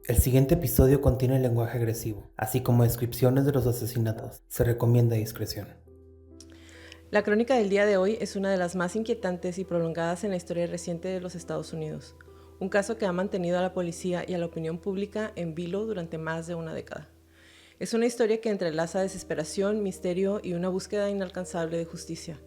El siguiente episodio contiene lenguaje agresivo, así como descripciones de los asesinatos. Se recomienda discreción. La crónica del día de hoy es una de las más inquietantes y prolongadas en la historia reciente de los Estados Unidos. Un caso que ha mantenido a la policía y a la opinión pública en vilo durante más de una década. Es una historia que entrelaza desesperación, misterio y una búsqueda inalcanzable de justicia.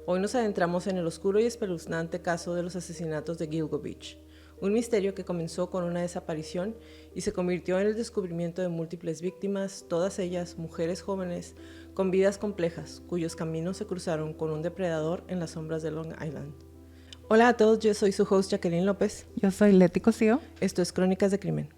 Hoy nos adentramos en el oscuro y espeluznante caso de los asesinatos de Gilgo Beach. Un misterio que comenzó con una desaparición y se convirtió en el descubrimiento de múltiples víctimas, todas ellas mujeres jóvenes con vidas complejas, cuyos caminos se cruzaron con un depredador en las sombras de Long Island. Hola a todos, yo soy su host Jacqueline López. Yo soy Leti Cosío. Esto es Crónicas de Crimen.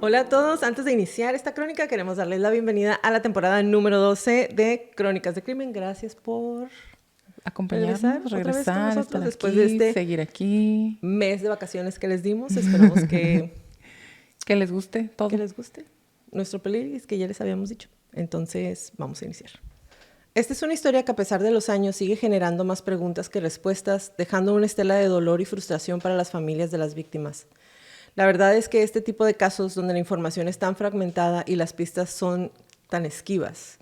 Hola a todos, antes de iniciar esta crónica queremos darles la bienvenida a la temporada número 12 de Crónicas de Crimen. Gracias por acompañarnos, regresar, estar después aquí, de este seguir aquí. Mes de vacaciones que les dimos. Esperamos que les guste todo. Que les guste nuestro playlist que ya les habíamos dicho. Entonces vamos a iniciar. Esta es una historia que a pesar de los años sigue generando más preguntas que respuestas, dejando una estela de dolor y frustración para las familias de las víctimas. La verdad es que este tipo de casos donde la información es tan fragmentada y las pistas son tan esquivas,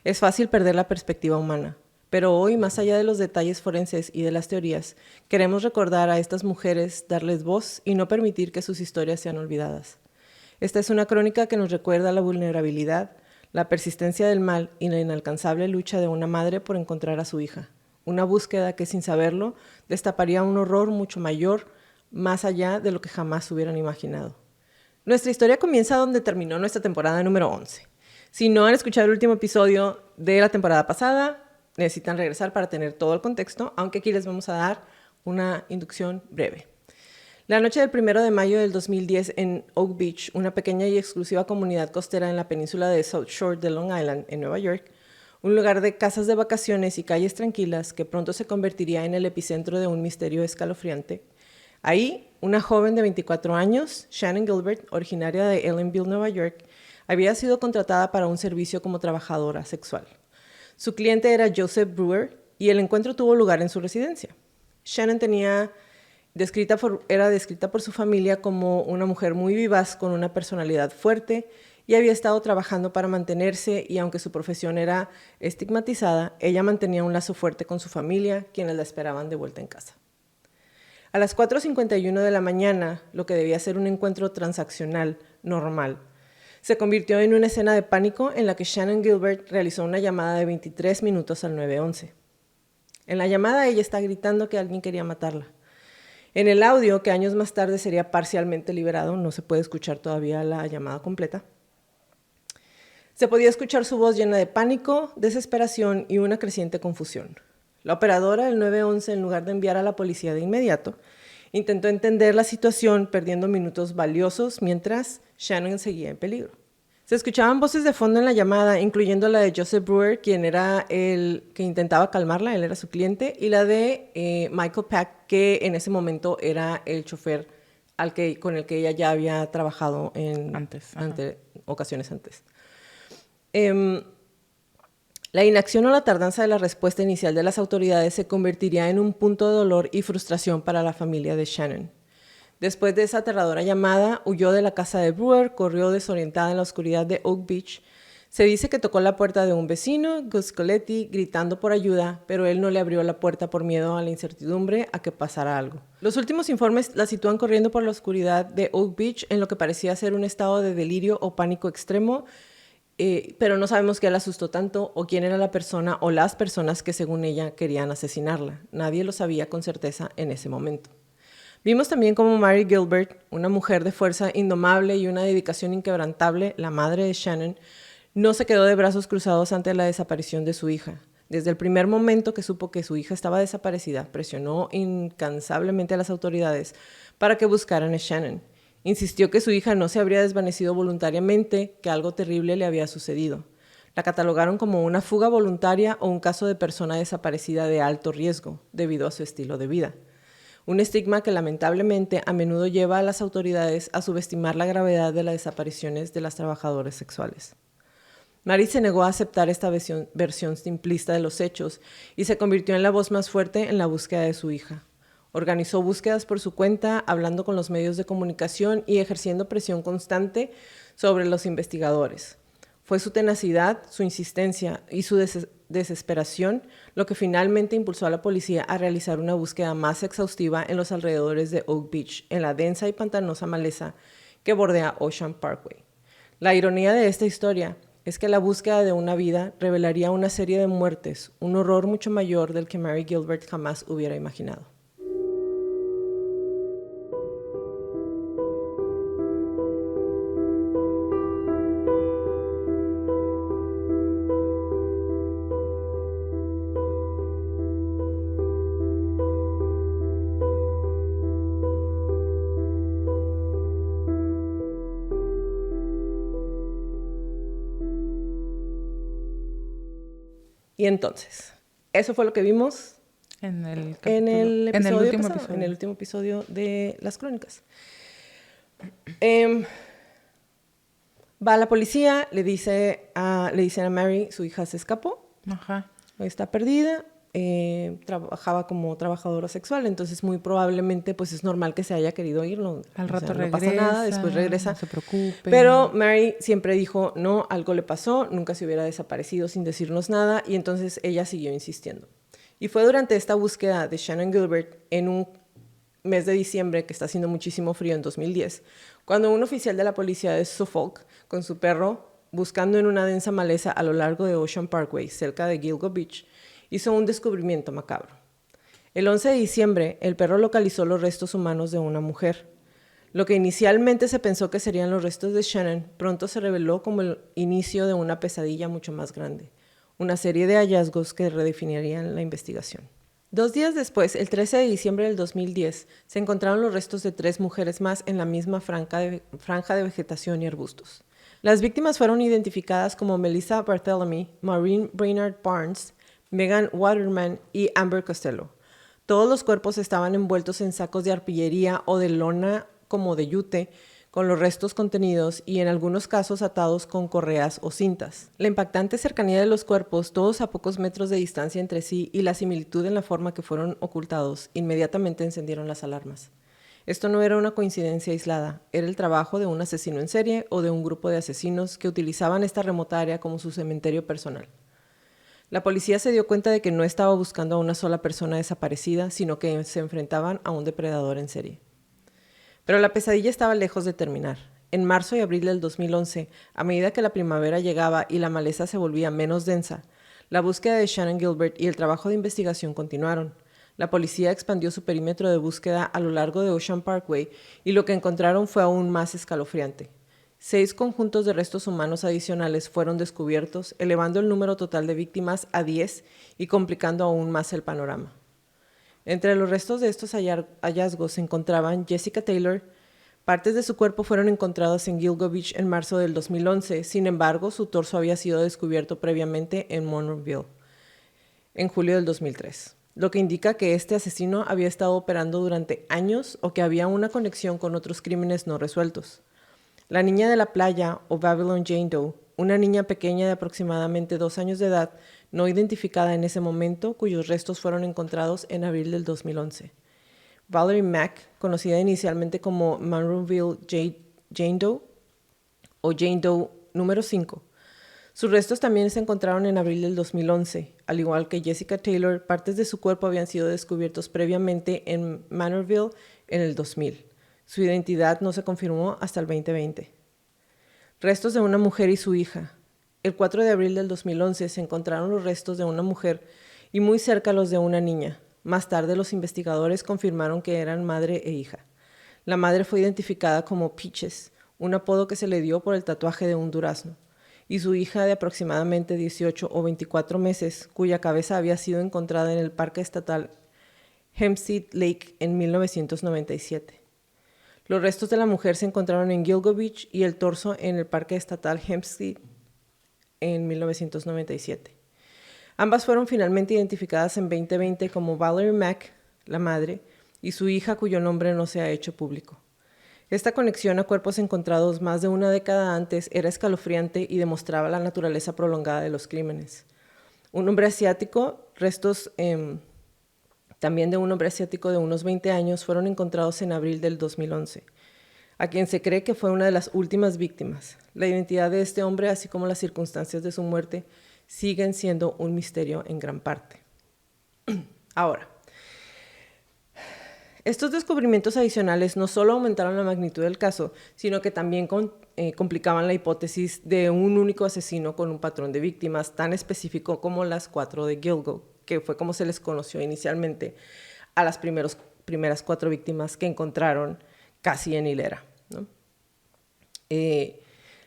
es fácil perder la perspectiva humana. Pero hoy, más allá de los detalles forenses y de las teorías, queremos recordar a estas mujeres, darles voz y no permitir que sus historias sean olvidadas. Esta es una crónica que nos recuerda la vulnerabilidad, la persistencia del mal y la inalcanzable lucha de una madre por encontrar a su hija. Una búsqueda que, sin saberlo, destaparía un horror mucho mayor, más allá de lo que jamás hubieran imaginado. Nuestra historia comienza donde terminó nuestra temporada número 11. Si no han escuchado el último episodio de la temporada pasada, necesitan regresar para tener todo el contexto, aunque aquí les vamos a dar una inducción breve. La noche del 1 de mayo del 2010 en Oak Beach, una pequeña y exclusiva comunidad costera en la península de South Shore de Long Island, en Nueva York, un lugar de casas de vacaciones y calles tranquilas que pronto se convertiría en el epicentro de un misterio escalofriante. Ahí, una joven de 24 años, Shannon Gilbert, originaria de Ellenville, Nueva York, había sido contratada para un servicio como trabajadora sexual. Su cliente era Joseph Brewer y el encuentro tuvo lugar en su residencia. Shannon era descrita por su familia como una mujer muy vivaz con una personalidad fuerte y había estado trabajando para mantenerse, y aunque su profesión era estigmatizada, ella mantenía un lazo fuerte con su familia, quienes la esperaban de vuelta en casa. A las 4:51 de la mañana, lo que debía ser un encuentro transaccional normal, se convirtió en una escena de pánico en la que Shannon Gilbert realizó una llamada de 23 minutos al 911. En la llamada ella está gritando que alguien quería matarla. En el audio, que años más tarde sería parcialmente liberado, no se puede escuchar todavía la llamada completa, se podía escuchar su voz llena de pánico, desesperación y una creciente confusión. La operadora del 911, en lugar de enviar a la policía de inmediato, intentó entender la situación, perdiendo minutos valiosos mientras Shannon seguía en peligro. Se escuchaban voces de fondo en la llamada, incluyendo la de Joseph Brewer, quien era el que intentaba calmarla, él era su cliente, y la de Michael Pack, que en ese momento era el chofer con el que ella ya había trabajado ocasiones antes. La inacción o la tardanza de la respuesta inicial de las autoridades se convertiría en un punto de dolor y frustración para la familia de Shannon. Después de esa aterradora llamada, huyó de la casa de Brewer, corrió desorientada en la oscuridad de Oak Beach. Se dice que tocó la puerta de un vecino, Gus Coletti, gritando por ayuda, pero él no le abrió la puerta por miedo a la incertidumbre a que pasara algo. Los últimos informes la sitúan corriendo por la oscuridad de Oak Beach en lo que parecía ser un estado de delirio o pánico extremo, pero no sabemos qué la asustó tanto o quién era la persona o las personas que según ella querían asesinarla. Nadie lo sabía con certeza en ese momento. Vimos también cómo Mary Gilbert, una mujer de fuerza indomable y una dedicación inquebrantable, la madre de Shannon, no se quedó de brazos cruzados ante la desaparición de su hija. Desde el primer momento que supo que su hija estaba desaparecida, presionó incansablemente a las autoridades para que buscaran a Shannon. Insistió que su hija no se habría desvanecido voluntariamente, que algo terrible le había sucedido. La catalogaron como una fuga voluntaria o un caso de persona desaparecida de alto riesgo, debido a su estilo de vida. Un estigma que lamentablemente a menudo lleva a las autoridades a subestimar la gravedad de las desapariciones de las trabajadoras sexuales. Mary se negó a aceptar esta versión simplista de los hechos y se convirtió en la voz más fuerte en la búsqueda de su hija. Organizó búsquedas por su cuenta, hablando con los medios de comunicación y ejerciendo presión constante sobre los investigadores. Fue su tenacidad, su insistencia y su desesperación lo que finalmente impulsó a la policía a realizar una búsqueda más exhaustiva en los alrededores de Oak Beach, en la densa y pantanosa maleza que bordea Ocean Parkway. La ironía de esta historia es que la búsqueda de una vida revelaría una serie de muertes, un horror mucho mayor del que Mary Gilbert jamás hubiera imaginado. Y entonces, eso fue lo que vimos en el último episodio de Las Crónicas. Va a la policía, le dicen a Mary, su hija se escapó, está perdida, trabajaba como trabajadora sexual, entonces muy probablemente pues es normal que se haya querido ir, al rato regresa, no pasa nada, después regresa. No se preocupe. Pero Mary siempre dijo, no, algo le pasó, nunca se hubiera desaparecido sin decirnos nada, y entonces ella siguió insistiendo. Y fue durante esta búsqueda de Shannan Gilbert en un mes de diciembre, que está haciendo muchísimo frío en 2010, cuando un oficial de la policía de Suffolk, con su perro, buscando en una densa maleza a lo largo de Ocean Parkway, cerca de Gilgo Beach, hizo un descubrimiento macabro. El 11 de diciembre, el perro localizó los restos humanos de una mujer. Lo que inicialmente se pensó que serían los restos de Shannan, pronto se reveló como el inicio de una pesadilla mucho más grande, una serie de hallazgos que redefinirían la investigación. 2 días después, el 13 de diciembre del 2010, se encontraron los restos de 3 mujeres más en la misma franja de vegetación y arbustos. Las víctimas fueron identificadas como Melissa Barthélemy, Maureen Brainard Barnes, Megan Waterman y Amber Costello. Todos los cuerpos estaban envueltos en sacos de arpillería o de lona como de yute, con los restos contenidos y en algunos casos atados con correas o cintas. La impactante cercanía de los cuerpos, todos a pocos metros de distancia entre sí, y la similitud en la forma que fueron ocultados, inmediatamente encendieron las alarmas. Esto no era una coincidencia aislada, era el trabajo de un asesino en serie o de un grupo de asesinos que utilizaban esta remota área como su cementerio personal. La policía se dio cuenta de que no estaba buscando a una sola persona desaparecida, sino que se enfrentaban a un depredador en serie. Pero la pesadilla estaba lejos de terminar. En marzo y abril del 2011, a medida que la primavera llegaba y la maleza se volvía menos densa, la búsqueda de Shannan Gilbert y el trabajo de investigación continuaron. La policía expandió su perímetro de búsqueda a lo largo de Ocean Parkway y lo que encontraron fue aún más escalofriante. 6 conjuntos de restos humanos adicionales fueron descubiertos, elevando el número total de víctimas a 10 y complicando aún más el panorama. Entre los restos de estos hallazgos se encontraban Jessica Taylor. Partes de su cuerpo fueron encontradas en Gilgo Beach en marzo del 2011, sin embargo, su torso había sido descubierto previamente en Monroeville en julio del 2003, lo que indica que este asesino había estado operando durante años o que había una conexión con otros crímenes no resueltos. La niña de la playa, o Babylon Jane Doe, una niña pequeña de aproximadamente 2 años de edad, no identificada en ese momento, cuyos restos fueron encontrados en abril del 2011. Valerie Mack, conocida inicialmente como Monroeville Jane Doe, o Jane Doe número 5. Sus restos también se encontraron en abril del 2011. Al igual que Jessica Taylor, partes de su cuerpo habían sido descubiertos previamente en Monroeville en el 2000. Su identidad no se confirmó hasta el 2020. Restos de una mujer y su hija. El 4 de abril del 2011 se encontraron los restos de una mujer y muy cerca los de una niña. Más tarde los investigadores confirmaron que eran madre e hija. La madre fue identificada como Peaches, un apodo que se le dio por el tatuaje de un durazno, y su hija de aproximadamente 18 o 24 meses, cuya cabeza había sido encontrada en el Parque Estatal Hempstead Lake en 1997. Los restos de la mujer se encontraron en Gilgo Beach y el torso en el Parque Estatal Hempstead en 1997. Ambas fueron finalmente identificadas en 2020 como Valerie Mack, la madre, y su hija cuyo nombre no se ha hecho público. Esta conexión a cuerpos encontrados más de una década antes era escalofriante y demostraba la naturaleza prolongada de los crímenes. Un hombre asiático, restos también de un hombre asiático de unos 20 años, fueron encontrados en abril del 2011, a quien se cree que fue una de las últimas víctimas. La identidad de este hombre, así como las circunstancias de su muerte, siguen siendo un misterio en gran parte. Ahora, estos descubrimientos adicionales no solo aumentaron la magnitud del caso, sino que también complicaban la hipótesis de un único asesino con un patrón de víctimas tan específico como las 4 de Gilgo, que fue como se les conoció inicialmente a las primeras 4 víctimas que encontraron casi en hilera, ¿no?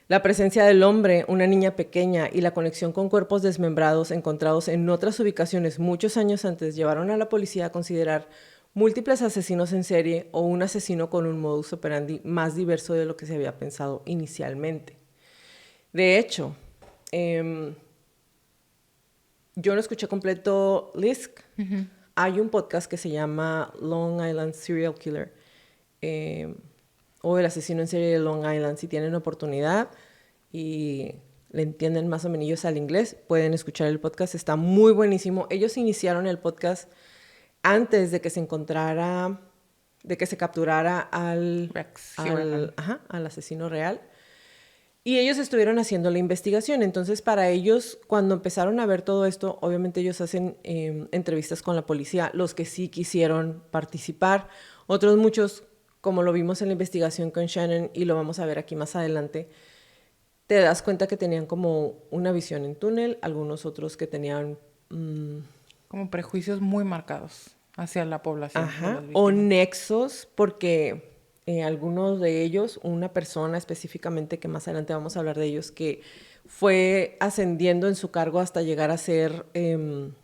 La presencia del hombre, una niña pequeña y la conexión con cuerpos desmembrados encontrados en otras ubicaciones muchos años antes llevaron a la policía a considerar múltiples asesinos en serie o un asesino con un modus operandi más diverso de lo que se había pensado inicialmente. De hecho, yo no escuché completo Lisk. Hay un podcast que se llama Long Island Serial Killer, o El asesino en serie de Long Island. Si tienen oportunidad y le entienden más o menos al inglés, pueden escuchar el podcast. Está muy buenísimo. Ellos iniciaron el podcast antes de que se encontrara, de que se capturara al asesino real. Y ellos estuvieron haciendo la investigación. Entonces, para ellos, cuando empezaron a ver todo esto, obviamente ellos hacen entrevistas con la policía, los que sí quisieron participar. Otros muchos, como lo vimos en la investigación con Shannon, y lo vamos a ver aquí más adelante, te das cuenta que tenían como una visión en túnel, algunos otros que tenían como prejuicios muy marcados hacia la población. Ajá, o nexos, porque algunos de ellos, una persona específicamente, que más adelante vamos a hablar de ellos, que fue ascendiendo en su cargo hasta llegar a ser el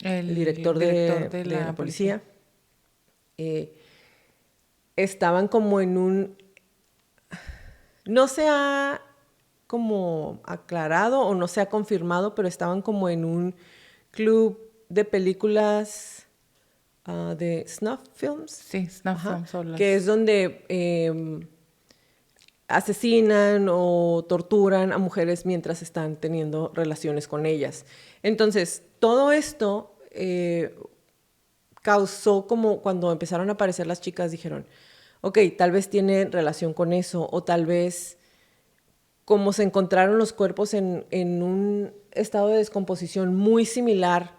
director de la policía. Estaban como en un... No se ha como aclarado o no se ha confirmado, pero estaban como en un club de películas de snuff films. Sí, snuff films. Que es donde asesinan o torturan a mujeres mientras están teniendo relaciones con ellas. Entonces, todo esto causó como cuando empezaron a aparecer las chicas, dijeron, ok, tal vez tiene relación con eso, o tal vez como se encontraron los cuerpos en un estado de descomposición muy similar,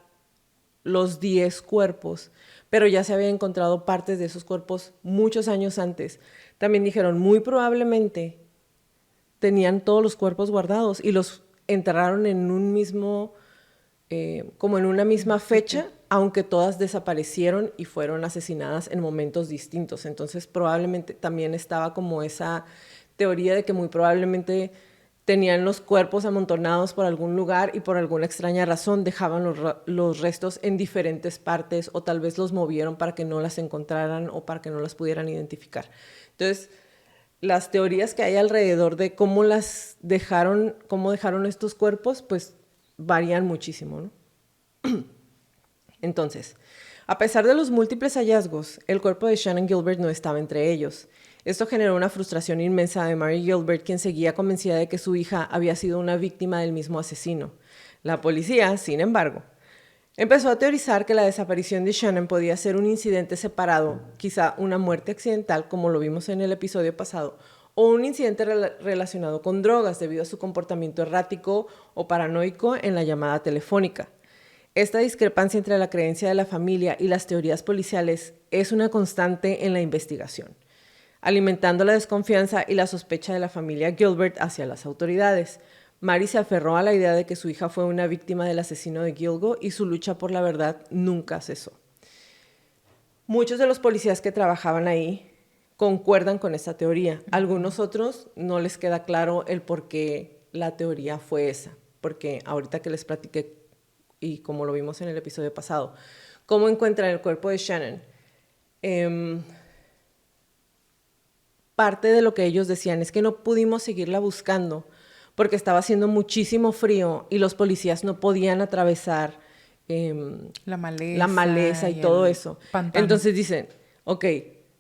los 10 cuerpos, pero ya se habían encontrado partes de esos cuerpos muchos años antes. También dijeron, muy probablemente tenían todos los cuerpos guardados y los enterraron en un mismo, como en una misma fecha, aunque todas desaparecieron y fueron asesinadas en momentos distintos. Entonces probablemente también estaba como esa teoría de que muy probablemente tenían los cuerpos amontonados por algún lugar y por alguna extraña razón dejaban los restos en diferentes partes, o tal vez los movieron para que no las encontraran o para que no las pudieran identificar. Entonces, las teorías que hay alrededor de cómo dejaron estos cuerpos, pues varían muchísimo, ¿no? Entonces, a pesar de los múltiples hallazgos, el cuerpo de Shannon Gilbert no estaba entre ellos. Esto generó una frustración inmensa de Mary Gilbert, quien seguía convencida de que su hija había sido una víctima del mismo asesino. La policía, sin embargo, empezó a teorizar que la desaparición de Shannon podía ser un incidente separado, quizá una muerte accidental, como lo vimos en el episodio pasado, o un incidente relacionado con drogas debido a su comportamiento errático o paranoico en la llamada telefónica. Esta discrepancia entre la creencia de la familia y las teorías policiales es una constante en la investigación, alimentando la desconfianza y la sospecha de la familia Gilbert hacia las autoridades. Mary se aferró a la idea de que su hija fue una víctima del asesino de Gilgo y su lucha por la verdad nunca cesó. Muchos de los policías que trabajaban ahí concuerdan con esta teoría. Algunos otros no les queda claro el por qué la teoría fue esa, porque ahorita que les platiqué, y como lo vimos en el episodio pasado, cómo encuentran el cuerpo de Shannon, parte de lo que ellos decían es que no pudimos seguirla buscando porque estaba haciendo muchísimo frío y los policías no podían atravesar la maleza y todo eso. Pantano. Entonces dicen, ok,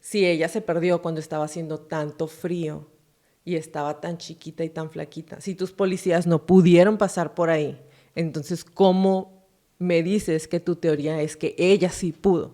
si ella se perdió cuando estaba haciendo tanto frío y estaba tan chiquita y tan flaquita, si tus policías no pudieron pasar por ahí, entonces, ¿cómo me dices que tu teoría es que ella sí pudo?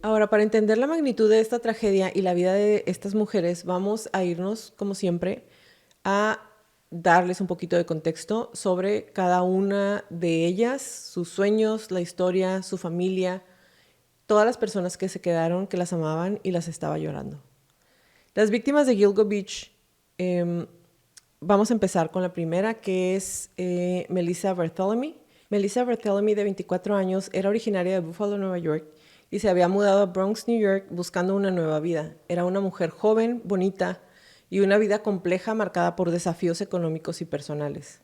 Ahora, para entender la magnitud de esta tragedia y la vida de estas mujeres, vamos a irnos, como siempre, a darles un poquito de contexto sobre cada una de ellas, sus sueños, la historia, su familia, todas las personas que se quedaron, que las amaban y las estaba llorando. Las víctimas de Gilgo Beach, vamos a empezar con la primera, que es Melissa Bartholomew. Melissa Bartholomew, de 24 años, era originaria de Buffalo, Nueva York, y se había mudado a Bronx, New York, buscando una nueva vida. Era una mujer joven, bonita, y una vida compleja marcada por desafíos económicos y personales.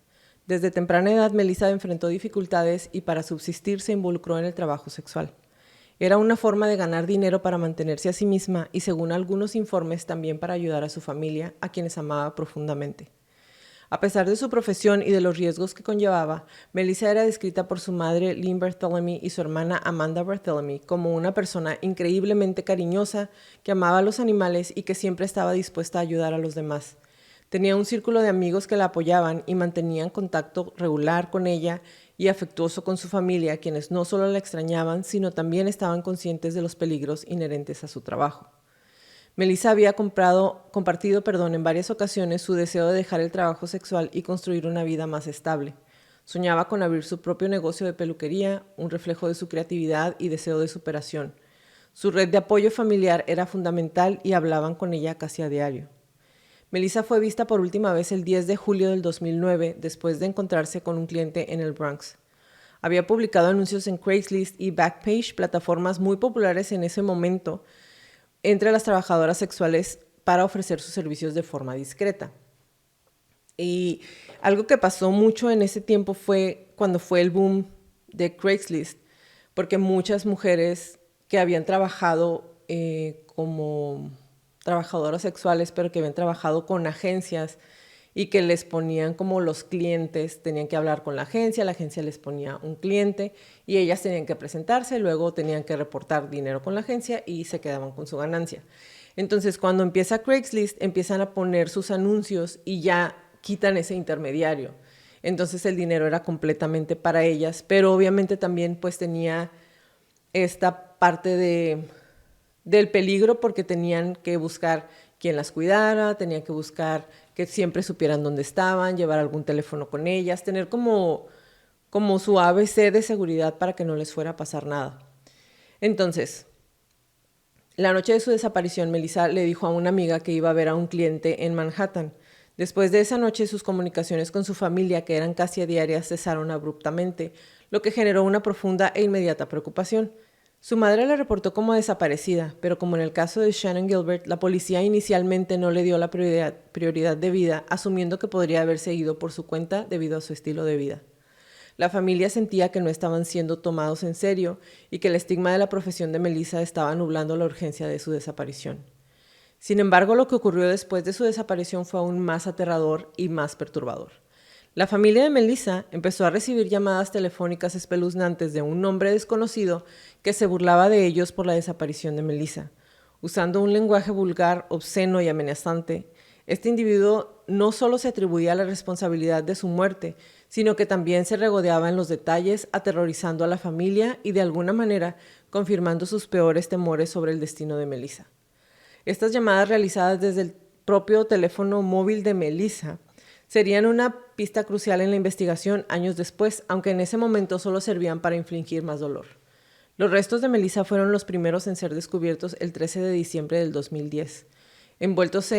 Desde temprana edad, Melissa enfrentó dificultades y para subsistir se involucró en el trabajo sexual. Era una forma de ganar dinero para mantenerse a sí misma y, según algunos informes, también para ayudar a su familia, a quienes amaba profundamente. A pesar de su profesión y de los riesgos que conllevaba, Melissa era descrita por su madre Lynn Bartholomew y su hermana Amanda Bartholomew como una persona increíblemente cariñosa, que amaba a los animales y que siempre estaba dispuesta a ayudar a los demás. Tenía un círculo de amigos que la apoyaban y mantenían contacto regular con ella y afectuoso con su familia, quienes no solo la extrañaban, sino también estaban conscientes de los peligros inherentes a su trabajo. Melissa había compartido en varias ocasiones su deseo de dejar el trabajo sexual y construir una vida más estable. Soñaba con abrir su propio negocio de peluquería, un reflejo de su creatividad y deseo de superación. Su red de apoyo familiar era fundamental y hablaban con ella casi a diario. Melissa fue vista por última vez el 10 de julio del 2009, después de encontrarse con un cliente en el Bronx. Había publicado anuncios en Craigslist y Backpage, plataformas muy populares en ese momento, entre las trabajadoras sexuales para ofrecer sus servicios de forma discreta. Y algo que pasó mucho en ese tiempo fue cuando fue el boom de Craigslist, porque muchas mujeres que habían trabajado como trabajadoras sexuales, pero que habían trabajado con agencias y que les ponían como los clientes, tenían que hablar con la agencia les ponía un cliente y ellas tenían que presentarse, luego tenían que reportar dinero con la agencia y se quedaban con su ganancia. Entonces, cuando empieza Craigslist, empiezan a poner sus anuncios y ya quitan ese intermediario. Entonces, el dinero era completamente para ellas, pero obviamente también pues tenía esta parte del peligro, porque tenían que buscar quien las cuidara, tenían que buscar que siempre supieran dónde estaban, llevar algún teléfono con ellas, tener como su ABC de seguridad para que no les fuera a pasar nada. Entonces, la noche de su desaparición, Melissa le dijo a una amiga que iba a ver a un cliente en Manhattan. Después de esa noche, sus comunicaciones con su familia, que eran casi diarias, cesaron abruptamente, lo que generó una profunda e inmediata preocupación. Su madre la reportó como desaparecida, pero como en el caso de Shannon Gilbert, la policía inicialmente no le dio la prioridad debida, asumiendo que podría haberse ido por su cuenta debido a su estilo de vida. La familia sentía que no estaban siendo tomados en serio y que el estigma de la profesión de Melissa estaba nublando la urgencia de su desaparición. Sin embargo, lo que ocurrió después de su desaparición fue aún más aterrador y más perturbador. La familia de Melissa empezó a recibir llamadas telefónicas espeluznantes de un hombre desconocido que se burlaba de ellos por la desaparición de Melissa. Usando un lenguaje vulgar, obsceno y amenazante, este individuo no solo se atribuía la responsabilidad de su muerte, sino que también se regodeaba en los detalles, aterrorizando a la familia y de alguna manera confirmando sus peores temores sobre el destino de Melissa. Estas llamadas, realizadas desde el propio teléfono móvil de Melissa, serían una pista crucial en la investigación años después, aunque en ese momento solo servían para infligir más dolor. Los restos de Melissa fueron los primeros en ser descubiertos el 13 de diciembre del 2010, envueltos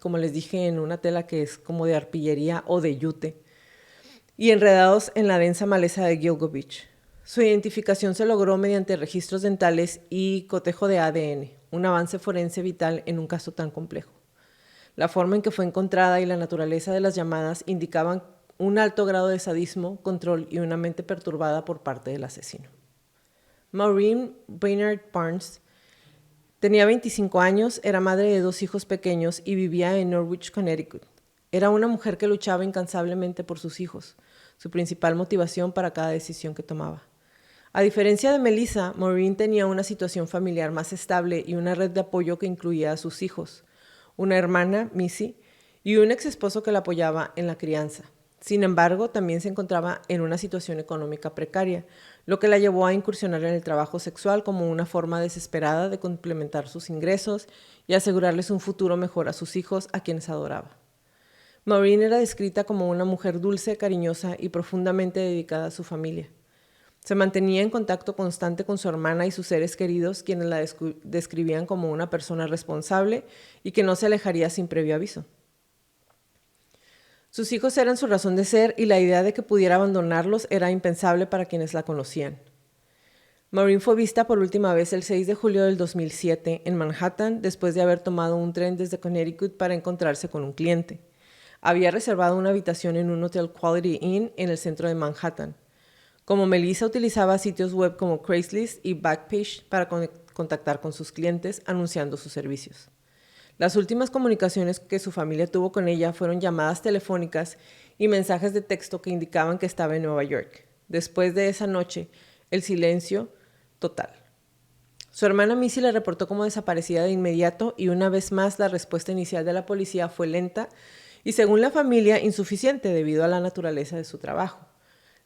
como les dije, en una tela que es como de arpillería o de yute, y enredados en la densa maleza de Gilgo Beach. Su identificación se logró mediante registros dentales y cotejo de ADN, un avance forense vital en un caso tan complejo. La forma en que fue encontrada y la naturaleza de las llamadas indicaban un alto grado de sadismo, control y una mente perturbada por parte del asesino. Maureen Baynard Barnes tenía 25 años, era madre de 2 hijos pequeños y vivía en Norwich, Connecticut. Era una mujer que luchaba incansablemente por sus hijos, su principal motivación para cada decisión que tomaba. A diferencia de Melissa, Maureen tenía una situación familiar más estable y una red de apoyo que incluía a sus hijos, una hermana, Missy, y un ex esposo que la apoyaba en la crianza. Sin embargo, también se encontraba en una situación económica precaria, lo que la llevó a incursionar en el trabajo sexual como una forma desesperada de complementar sus ingresos y asegurarles un futuro mejor a sus hijos, a quienes adoraba. Maureen era descrita como una mujer dulce, cariñosa y profundamente dedicada a su familia. Se mantenía en contacto constante con su hermana y sus seres queridos, quienes la describían como una persona responsable y que no se alejaría sin previo aviso. Sus hijos eran su razón de ser y la idea de que pudiera abandonarlos era impensable para quienes la conocían. Maureen fue vista por última vez el 6 de julio del 2007 en Manhattan después de haber tomado un tren desde Connecticut para encontrarse con un cliente. Había reservado una habitación en un hotel Quality Inn en el centro de Manhattan. Como Melissa utilizaba sitios web como Craigslist y Backpage para contactar con sus clientes anunciando sus servicios. Las últimas comunicaciones que su familia tuvo con ella fueron llamadas telefónicas y mensajes de texto que indicaban que estaba en Nueva York. Después de esa noche, el silencio total. Su hermana Missy la reportó como desaparecida de inmediato y una vez más la respuesta inicial de la policía fue lenta y, según la familia, insuficiente debido a la naturaleza de su trabajo.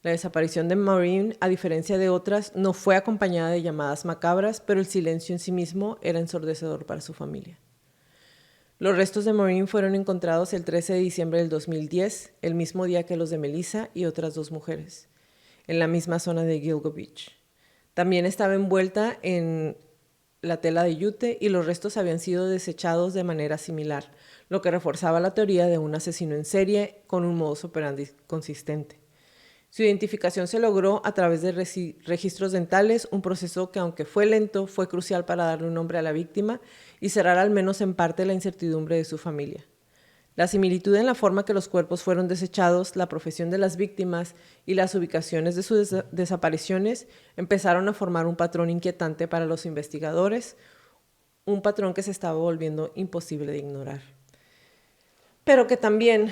La desaparición de Maureen, a diferencia de otras, no fue acompañada de llamadas macabras, pero el silencio en sí mismo era ensordecedor para su familia. Los restos de Maureen fueron encontrados el 13 de diciembre del 2010, el mismo día que los de Melissa y otras 2 mujeres, en la misma zona de Gilgo Beach. También estaba envuelta en la tela de yute y los restos habían sido desechados de manera similar, lo que reforzaba la teoría de un asesino en serie con un modus operandi consistente. Su identificación se logró a través de registros dentales, un proceso que, aunque fue lento, fue crucial para darle un nombre a la víctima y cerrar al menos en parte la incertidumbre de su familia. La similitud en la forma que los cuerpos fueron desechados, la profesión de las víctimas y las ubicaciones de sus desapariciones empezaron a formar un patrón inquietante para los investigadores, un patrón que se estaba volviendo imposible de ignorar. Pero que también,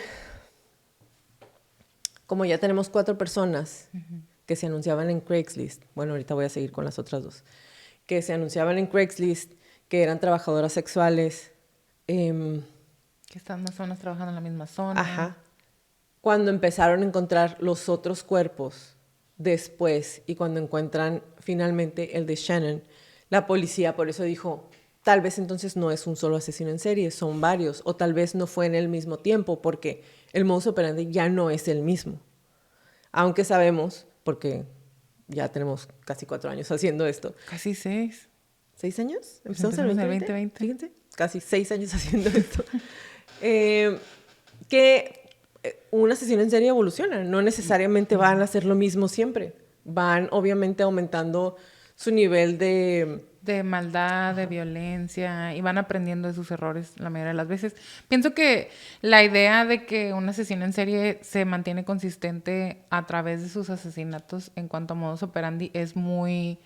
como ya tenemos 4 personas que se anunciaban en Craigslist, bueno, ahorita voy a seguir con las otras 2, que se anunciaban en Craigslist, que eran trabajadoras sexuales. Que están más o menos trabajando en la misma zona. Ajá. Cuando empezaron a encontrar los otros cuerpos después y cuando encuentran finalmente el de Shannon, la policía por eso dijo, tal vez entonces no es un solo asesino en serie, son varios, o tal vez no fue en el mismo tiempo, porque el modus operandi ya no es el mismo. Aunque sabemos, porque ya tenemos casi 4 años haciendo esto. Casi 6. ¿6 años? Empezamos en el 2020. Fíjense, casi 6 años haciendo esto. Que un asesino en serie evoluciona. No necesariamente van a hacer lo mismo siempre. Van, obviamente, aumentando su nivel de maldad, de violencia, y van aprendiendo de sus errores la mayoría de las veces. Pienso que la idea de que un asesino en serie se mantiene consistente a través de sus asesinatos en cuanto a modus operandi es muy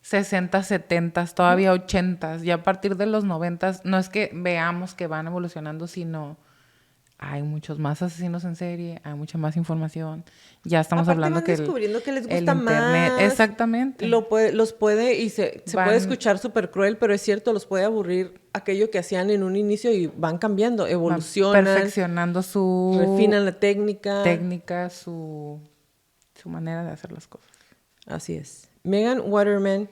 60, 70, todavía 80. Y a partir de los 90 no es que veamos que van evolucionando, sino hay muchos más asesinos en serie, hay mucha más información. Ya estamos aparte hablando van que descubriendo que les gusta el internet, más. exactamente. Los puede, y se puede escuchar súper cruel, pero es cierto, los puede aburrir aquello que hacían en un inicio y van cambiando, evolucionan. Van perfeccionando refinan la técnica. Su manera de hacer las cosas. Así es. Megan Waterman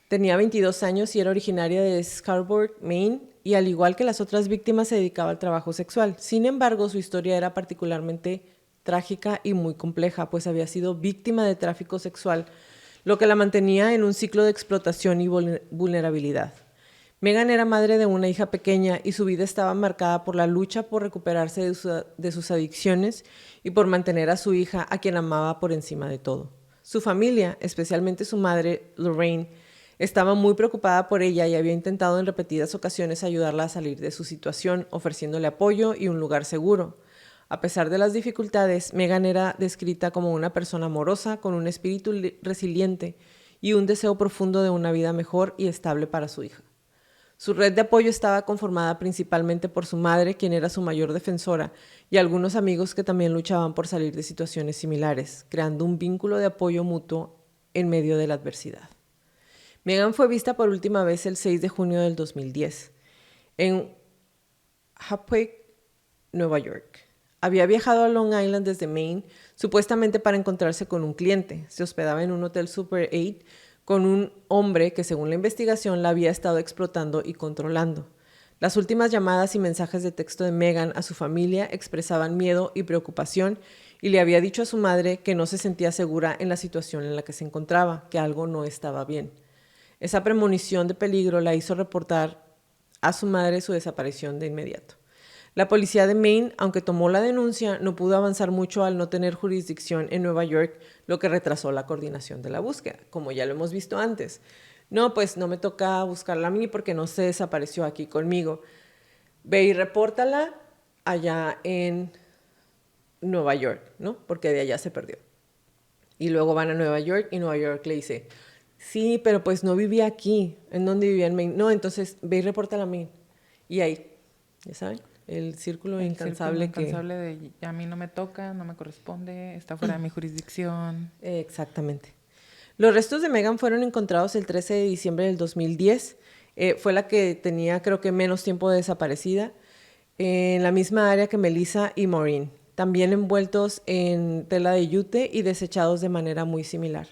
tenía 22 años y era originaria de Scarborough, Maine, y al igual que las otras víctimas se dedicaba al trabajo sexual. Sin embargo, su historia era particularmente trágica y muy compleja, pues había sido víctima de tráfico sexual, lo que la mantenía en un ciclo de explotación y vulnerabilidad. Megan era madre de una hija pequeña y su vida estaba marcada por la lucha por recuperarse de sus adicciones y por mantener a su hija, a quien amaba por encima de todo. Su familia, especialmente su madre, Lorraine, Estaba muy preocupada por ella y había intentado en repetidas ocasiones ayudarla a salir de su situación, ofreciéndole apoyo y un lugar seguro. A pesar de las dificultades, Megan era descrita como una persona amorosa, con un espíritu resiliente y un deseo profundo de una vida mejor y estable para su hija. Su red de apoyo estaba conformada principalmente por su madre, quien era su mayor defensora, y algunos amigos que también luchaban por salir de situaciones similares, creando un vínculo de apoyo mutuo en medio de la adversidad. Megan fue vista por última vez el 6 de junio del 2010 en Hapwick, Nueva York. Había viajado a Long Island desde Maine, supuestamente para encontrarse con un cliente. Se hospedaba en un hotel Super 8 con un hombre que, según la investigación, la había estado explotando y controlando. Las últimas llamadas y mensajes de texto de Megan a su familia expresaban miedo y preocupación, y le había dicho a su madre que no se sentía segura en la situación en la que se encontraba, que algo no estaba bien. Esa premonición de peligro la hizo reportar a su madre su desaparición de inmediato. La policía de Maine, aunque tomó la denuncia, no pudo avanzar mucho al no tener jurisdicción en Nueva York, lo que retrasó la coordinación de la búsqueda, como ya lo hemos visto antes. No, pues no me toca buscarla a mí porque no se desapareció aquí conmigo. Ve y repórtala allá en Nueva York, ¿no? Porque de allá se perdió. Y luego van a Nueva York y Nueva York le dice, sí, pero pues no vivía aquí. ¿En dónde vivía? En Maine. No, entonces ve y repórtala a Maine. Y ahí, ya saben, el círculo incansable de a mí no me toca, no me corresponde, está fuera de mi jurisdicción. Exactamente. Los restos de Megan fueron encontrados el 13 de diciembre del 2010. Fue la que tenía, creo que, menos tiempo de desaparecida, en la misma área que Melissa y Maureen, también envueltos en tela de yute y desechados de manera muy similar.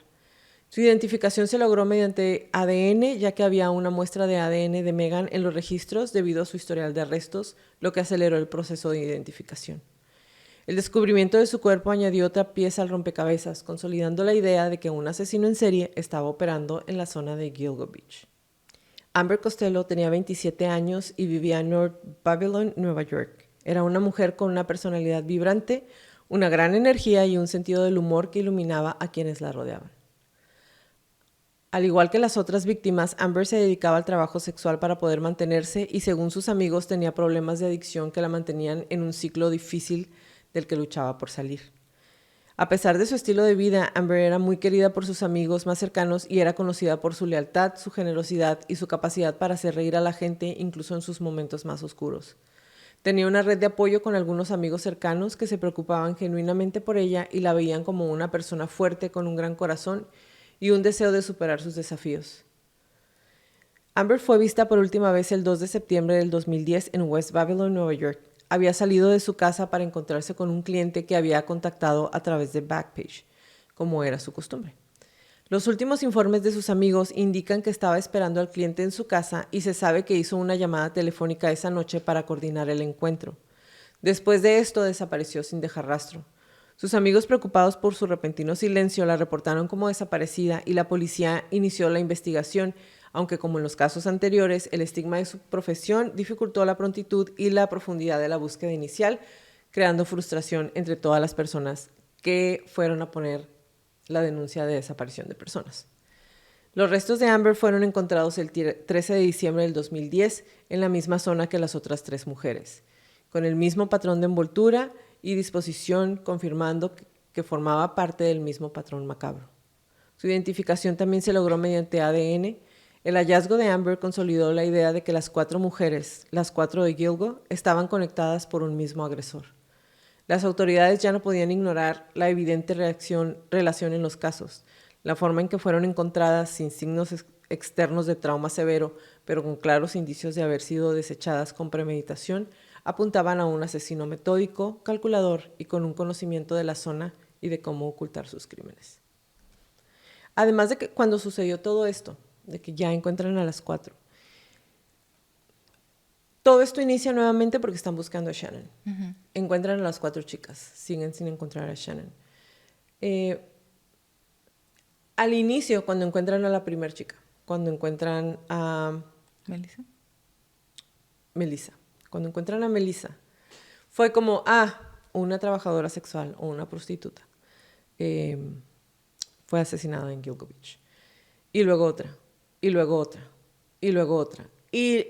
Su identificación se logró mediante ADN, ya que había una muestra de ADN de Megan en los registros debido a su historial de arrestos, lo que aceleró el proceso de identificación. El descubrimiento de su cuerpo añadió otra pieza al rompecabezas, consolidando la idea de que un asesino en serie estaba operando en la zona de Gilgo Beach. Amber Costello tenía 27 años y vivía en North Babylon, Nueva York. Era una mujer con una personalidad vibrante, una gran energía y un sentido del humor que iluminaba a quienes la rodeaban. Al igual que las otras víctimas, Amber se dedicaba al trabajo sexual para poder mantenerse y, según sus amigos, tenía problemas de adicción que la mantenían en un ciclo difícil del que luchaba por salir. A pesar de su estilo de vida, Amber era muy querida por sus amigos más cercanos y era conocida por su lealtad, su generosidad y su capacidad para hacer reír a la gente incluso en sus momentos más oscuros. Tenía una red de apoyo con algunos amigos cercanos que se preocupaban genuinamente por ella y la veían como una persona fuerte con un gran corazón y un deseo de superar sus desafíos. Amber fue vista por última vez el 2 de septiembre del 2010 en West Babylon, Nueva York. Había salido de su casa para encontrarse con un cliente que había contactado a través de Backpage, como era su costumbre. Los últimos informes de sus amigos indican que estaba esperando al cliente en su casa y se sabe que hizo una llamada telefónica esa noche para coordinar el encuentro. Después de esto desapareció sin dejar rastro. Sus amigos, preocupados por su repentino silencio, la reportaron como desaparecida y la policía inició la investigación, aunque como en los casos anteriores, el estigma de su profesión dificultó la prontitud y la profundidad de la búsqueda inicial, creando frustración entre todas las personas que fueron a poner la denuncia de desaparición de personas. Los restos de Amber fueron encontrados el 13 de diciembre del 2010 en la misma zona que las otras 3 mujeres, con el mismo patrón de envoltura y disposición, confirmando que formaba parte del mismo patrón macabro. Su identificación también se logró mediante ADN. El hallazgo de Amber consolidó la idea de que las 4 mujeres, las 4 de Gilgo, estaban conectadas por un mismo agresor. Las autoridades ya no podían ignorar la evidente relación en los casos, la forma en que fueron encontradas sin signos externos de trauma severo, pero con claros indicios de haber sido desechadas con premeditación, apuntaban a un asesino metódico, calculador y con un conocimiento de la zona y de cómo ocultar sus crímenes. Además de que cuando sucedió todo esto, de que ya encuentran a las 4, todo esto inicia nuevamente porque están buscando a Shannon. Uh-huh. Encuentran a las 4 chicas, siguen sin encontrar a Shannon. Al inicio, cuando encuentran a la primera chica, cuando encuentran a Melissa. Cuando encuentran a Melissa, fue como, una trabajadora sexual o una prostituta fue asesinada en Gilgo Beach. Y luego otra. y luego otra, y luego otra. Y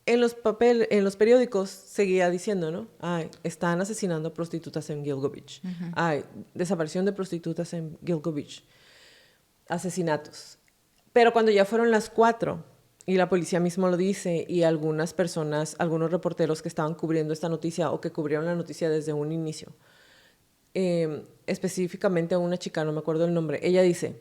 en los periódicos seguía diciendo, ¿no? Ay, están asesinando prostitutas en Gilgo Beach. Ay, desaparición de prostitutas en Gilgo Beach. Asesinatos. Pero cuando ya fueron las 4, y la policía mismo lo dice, y algunas personas, algunos reporteros que estaban cubriendo esta noticia o que cubrieron la noticia desde un inicio, específicamente a una chica, no me acuerdo el nombre, ella dice,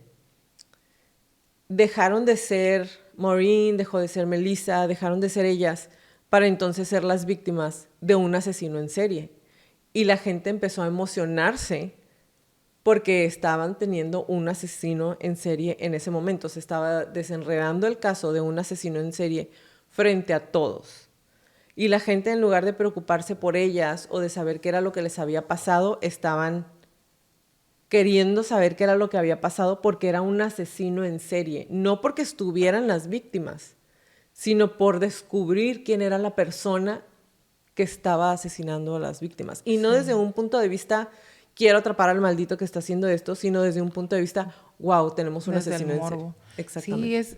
dejaron de ser Maureen, dejó de ser Melissa, dejaron de ser ellas para entonces ser las víctimas de un asesino en serie. Y la gente empezó a emocionarse porque estaban teniendo un asesino en serie en ese momento. Se estaba desenredando el caso de un asesino en serie frente a todos. Y la gente, en lugar de preocuparse por ellas o de saber qué era lo que les había pasado, estaban queriendo saber qué era lo que había pasado porque era un asesino en serie. No porque estuvieran las víctimas, sino por descubrir quién era la persona que estaba asesinando a las víctimas. Y no desde un punto de vista, quiero atrapar al maldito que está haciendo esto, sino desde un punto de vista, wow, tenemos un Desde asesino el en serie. morbo. Exactamente. Sí,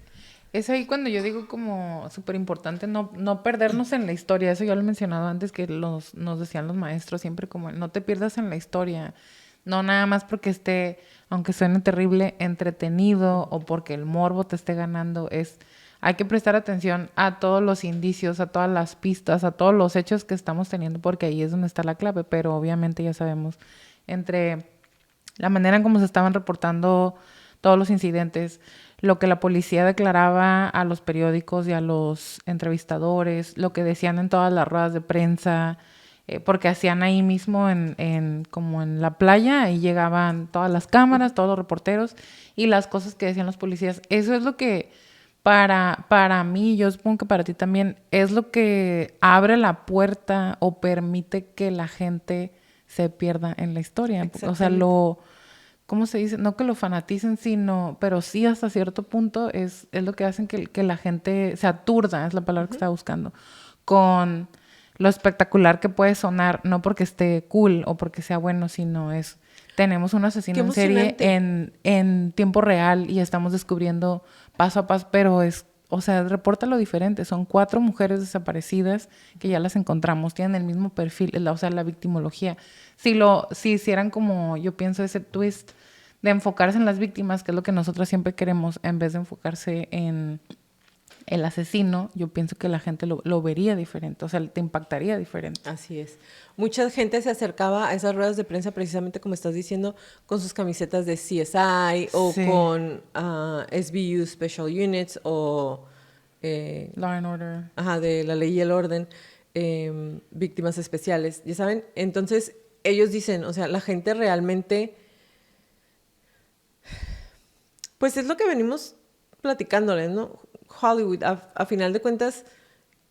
es ahí cuando yo digo como súper importante no perdernos en la historia. Eso ya lo he mencionado antes, que nos decían los maestros siempre como, no te pierdas en la historia. No nada más porque esté, aunque suene terrible, entretenido o porque el morbo te esté ganando. Hay que prestar atención a todos los indicios, a todas las pistas, a todos los hechos que estamos teniendo, porque ahí es donde está la clave. Pero obviamente ya sabemos, entre la manera en cómo se estaban reportando todos los incidentes, lo que la policía declaraba a los periódicos y a los entrevistadores, lo que decían en todas las ruedas de prensa, porque hacían ahí mismo como en la playa, ahí llegaban todas las cámaras, todos los reporteros y las cosas que decían los policías. Eso es lo que para mí, yo supongo que para ti también, es lo que abre la puerta o permite que la gente se pierda en la historia. O sea, ¿cómo se dice? No que lo fanaticen, pero sí hasta cierto punto es lo que hacen que la gente se aturda, es la palabra que estaba buscando, con lo espectacular que puede sonar, no porque esté cool o porque sea bueno, tenemos un asesino en serie en tiempo real y estamos descubriendo paso a paso, pero o sea, reporta lo diferente. Son 4 mujeres desaparecidas que ya las encontramos, tienen el mismo perfil, o sea, la victimología. Si hicieran como, yo pienso, ese twist de enfocarse en las víctimas, que es lo que nosotros siempre queremos, en vez de enfocarse en el asesino, yo pienso que la gente lo vería diferente, o sea, te impactaría diferente. Así es. Mucha gente se acercaba a esas ruedas de prensa precisamente como estás diciendo, con sus camisetas de CSI o con SBU Special Units o Law and Order. Ajá, de La Ley y el Orden, víctimas especiales, ya saben. Entonces ellos dicen, o sea, la gente realmente, pues es lo que venimos platicándoles, ¿no? Hollywood, a final de cuentas,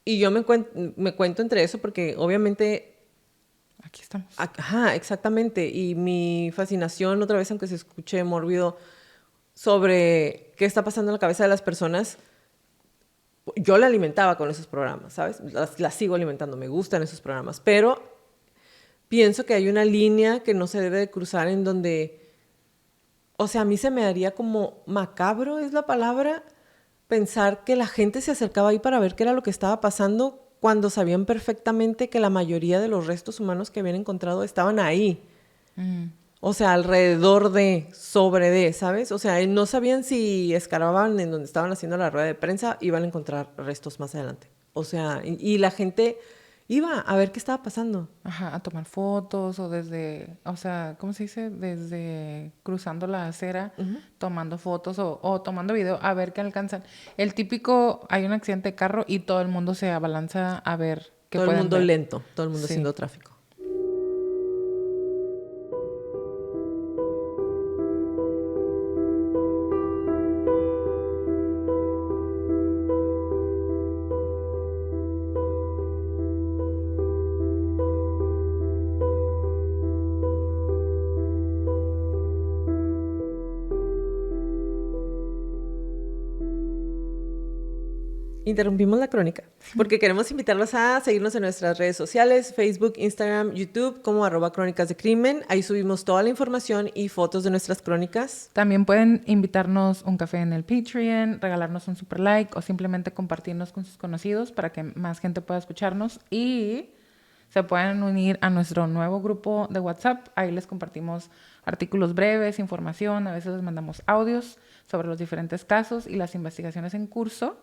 y yo me cuento entre eso porque obviamente... Aquí estamos. Ajá, exactamente. Y mi fascinación, otra vez, aunque se escuche mórbido, sobre qué está pasando en la cabeza de las personas, yo la alimentaba con esos programas, ¿sabes? Las sigo alimentando, me gustan esos programas, pero pienso que hay una línea que no se debe de cruzar en donde, o sea, a mí se me haría como macabro, es la palabra, pensar que la gente se acercaba ahí para ver qué era lo que estaba pasando cuando sabían perfectamente que la mayoría de los restos humanos que habían encontrado estaban ahí. O sea, alrededor de, sobre de, ¿sabes? O sea, no sabían si escarbaban en donde estaban haciendo la rueda de prensa, iban a encontrar restos más adelante. O sea, y la gente iba a ver qué estaba pasando. Ajá, a tomar fotos o o sea, ¿cómo se dice? Desde cruzando la acera, tomando fotos o tomando video a ver qué alcanzan. El típico, hay un accidente de carro y todo el mundo se abalanza a ver qué Todo el pueden mundo ver. lento, todo el mundo Sí. haciendo tráfico. Interrumpimos la crónica porque queremos invitarlos a seguirnos en nuestras redes sociales, Facebook, Instagram, YouTube, como @crónicas de crimen. Ahí subimos toda la información y fotos de nuestras crónicas. También pueden invitarnos un café en el Patreon, regalarnos un super like o simplemente compartirnos con sus conocidos para que más gente pueda escucharnos. Y se pueden unir a nuestro nuevo grupo de WhatsApp. Ahí les compartimos artículos breves, información, a veces les mandamos audios sobre los diferentes casos y las investigaciones en curso.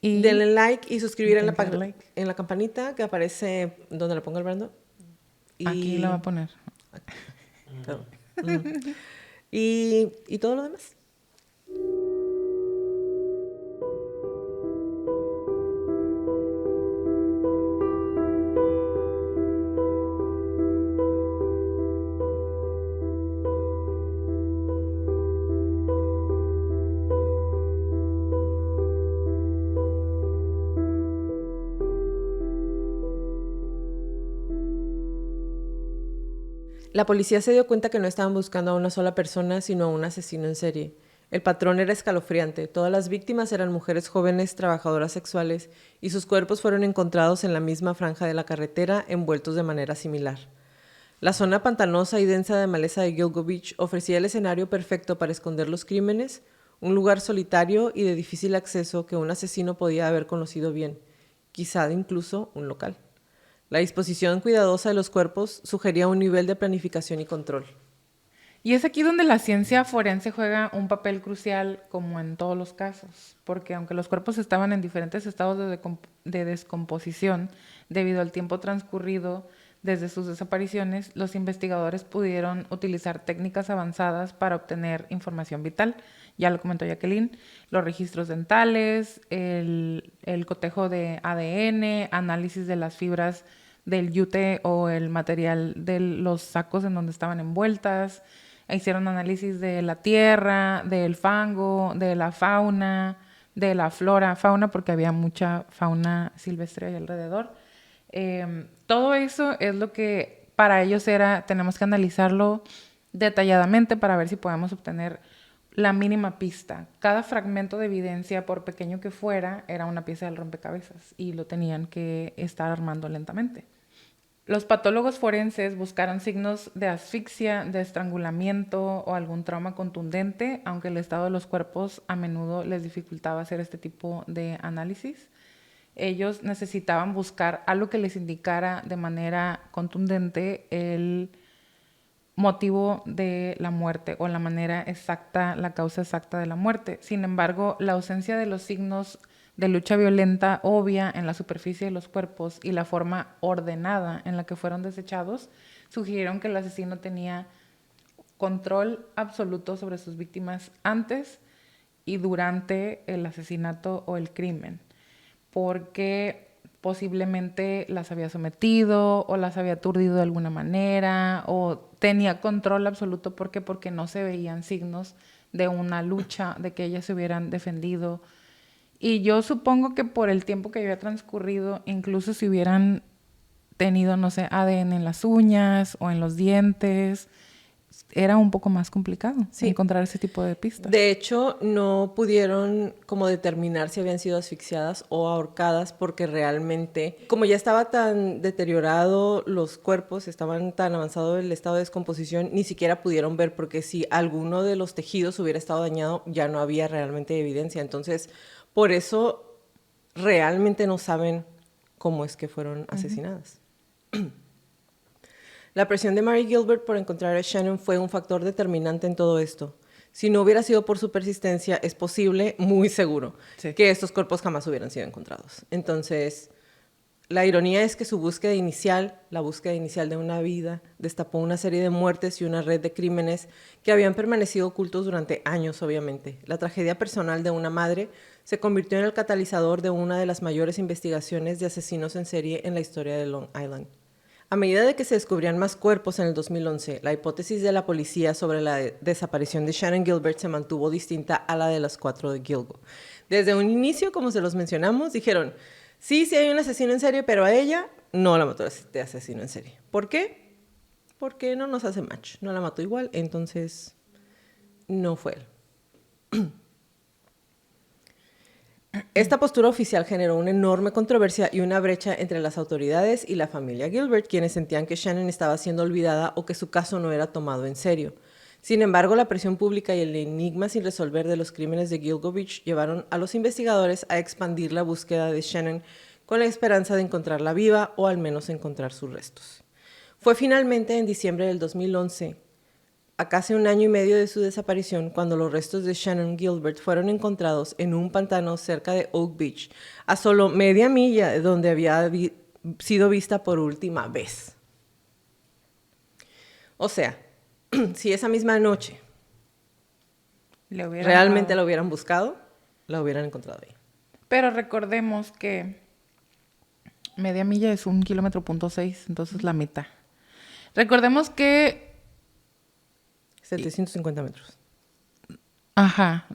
Y denle like y suscribir en like. en la campanita que aparece donde le ponga el Brando. Y... Aquí la va a poner. Claro. Y todo lo demás. La policía se dio cuenta que no estaban buscando a una sola persona, sino a un asesino en serie. El patrón era escalofriante. Todas las víctimas eran mujeres jóvenes, trabajadoras sexuales, y sus cuerpos fueron encontrados en la misma franja de la carretera, envueltos de manera similar. La zona pantanosa y densa de maleza de Gilgo Beach ofrecía el escenario perfecto para esconder los crímenes, un lugar solitario y de difícil acceso que un asesino podía haber conocido bien, quizá incluso un local. La disposición cuidadosa de los cuerpos sugería un nivel de planificación y control. Y es aquí donde la ciencia forense juega un papel crucial, como en todos los casos, porque aunque los cuerpos estaban en diferentes estados de descomposición debido al tiempo transcurrido desde sus desapariciones, los investigadores pudieron utilizar técnicas avanzadas para obtener información vital. Ya lo comentó Jacqueline, los registros dentales, el cotejo de ADN, análisis de las fibras del yute o el material de los sacos en donde estaban envueltas. Hicieron análisis de la tierra, del fango, de la fauna, de la fauna porque había mucha fauna silvestre ahí alrededor. Todo eso es lo que para ellos era, tenemos que analizarlo detalladamente para ver si podemos obtener la mínima pista. Cada fragmento de evidencia, por pequeño que fuera, era una pieza del rompecabezas y lo tenían que estar armando lentamente. Los patólogos forenses buscaron signos de asfixia, de estrangulamiento o algún trauma contundente, aunque el estado de los cuerpos a menudo les dificultaba hacer este tipo de análisis. Ellos necesitaban buscar algo que les indicara de manera contundente el motivo de la muerte o la manera exacta, la causa exacta de la muerte. Sin embargo, la ausencia de los signos de lucha violenta obvia en la superficie de los cuerpos y la forma ordenada en la que fueron desechados sugirieron que el asesino tenía control absoluto sobre sus víctimas antes y durante el asesinato o el crimen, porque posiblemente las había sometido o las había aturdido de alguna manera o tenía control absoluto. ¿Por qué? Porque no se veían signos de una lucha, de que ellas se hubieran defendido. Y yo supongo que por el tiempo que había transcurrido, incluso si hubieran tenido, no sé, ADN en las uñas o en los dientes, era un poco más complicado encontrar ese tipo de pistas. De hecho, no pudieron como determinar si habían sido asfixiadas o ahorcadas porque realmente, como ya estaba tan deteriorado los cuerpos, estaban tan avanzado el estado de descomposición, ni siquiera pudieron ver porque si alguno de los tejidos hubiera estado dañado, ya no había realmente evidencia. Entonces, por eso realmente no saben cómo es que fueron asesinadas. La presión de Mary Gilbert por encontrar a Shannon fue un factor determinante en todo esto. Si no hubiera sido por su persistencia, es posible, muy seguro, que estos cuerpos jamás hubieran sido encontrados. Entonces, la ironía es que su búsqueda inicial, la búsqueda inicial de una vida, destapó una serie de muertes y una red de crímenes que habían permanecido ocultos durante años, obviamente. La tragedia personal de una madre se convirtió en el catalizador de una de las mayores investigaciones de asesinos en serie en la historia de Long Island. A medida de que se descubrían más cuerpos en el 2011, la hipótesis de la policía sobre la desaparición de Shannon Gilbert se mantuvo distinta a la de las 4 de Gilgo. Desde un inicio, como se los mencionamos, dijeron, sí hay un asesino en serie, pero a ella no la mató de asesino en serie. ¿Por qué? Porque no nos hace match, no la mató igual, entonces no fue él. Esta postura oficial generó una enorme controversia y una brecha entre las autoridades y la familia Gilbert, quienes sentían que Shannon estaba siendo olvidada o que su caso no era tomado en serio. Sin embargo, la presión pública y el enigma sin resolver de los crímenes de Gilgovich llevaron a los investigadores a expandir la búsqueda de Shannon con la esperanza de encontrarla viva o al menos encontrar sus restos. Fue finalmente en diciembre del 2011, a casi 1 año y medio de su desaparición, cuando los restos de Shannon Gilbert fueron encontrados en un pantano cerca de Oak Beach, a solo media milla de donde había sido vista por última vez. O sea, si esa misma noche realmente la hubieran buscado, la hubieran encontrado ahí. Pero recordemos que media milla es 1,6 kilómetros, entonces la mitad. Recordemos que 750 metros. Ajá.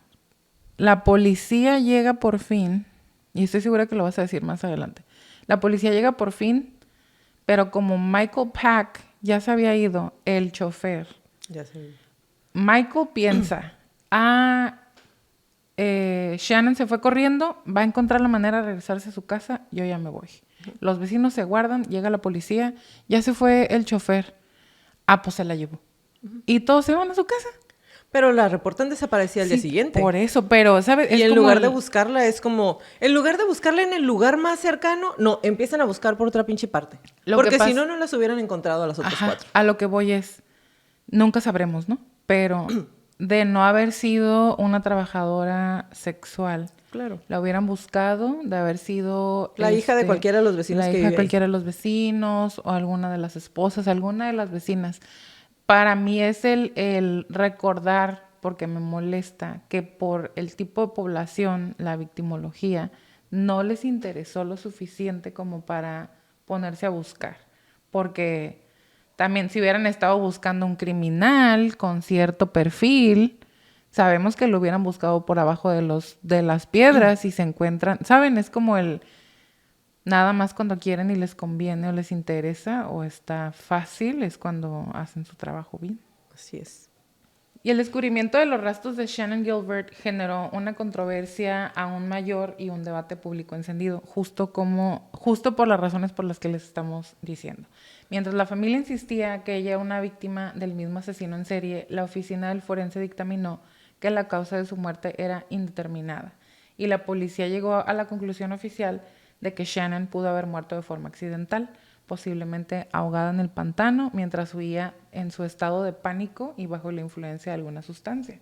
La policía llega por fin, y estoy segura que lo vas a decir más adelante. La policía llega por fin, pero como Michael Pack ya se había ido, el chofer, Ya sé. Michael piensa, Shannon se fue corriendo, va a encontrar la manera de regresarse a su casa, yo ya me voy. Los vecinos se guardan, llega la policía, ya se fue el chofer. Pues se la llevó. Y todos se van a su casa. Pero la reportan desaparecida al día siguiente. Por eso, pero, ¿sabes? Y en lugar de buscarla, es como... En lugar de buscarla en el lugar más cercano, no, empiezan a buscar por otra pinche parte. Porque si no, no las hubieran encontrado a las otras 4. A lo que voy es... Nunca sabremos, ¿no? Pero de no haber sido una trabajadora sexual... Claro. La hubieran buscado, de haber sido... La hija de cualquiera de los vecinos que vive ahí. La hija de cualquiera de los vecinos, o alguna de las esposas, alguna de las vecinas. Para mí es el recordar, porque me molesta, que por el tipo de población, la victimología, no les interesó lo suficiente como para ponerse a buscar. Porque también si hubieran estado buscando un criminal con cierto perfil... Sabemos que lo hubieran buscado por abajo de las piedras y se encuentran... ¿Saben? Es como el... Nada más cuando quieren y les conviene o les interesa o está fácil es cuando hacen su trabajo bien. Así es. Y el descubrimiento de los rastros de Shannon Gilbert generó una controversia aún mayor y un debate público encendido, justo por las razones por las que les estamos diciendo. Mientras la familia insistía que ella era una víctima del mismo asesino en serie, la oficina del forense dictaminó que la causa de su muerte era indeterminada. Y la policía llegó a la conclusión oficial de que Shannon pudo haber muerto de forma accidental, posiblemente ahogada en el pantano mientras huía en su estado de pánico y bajo la influencia de alguna sustancia.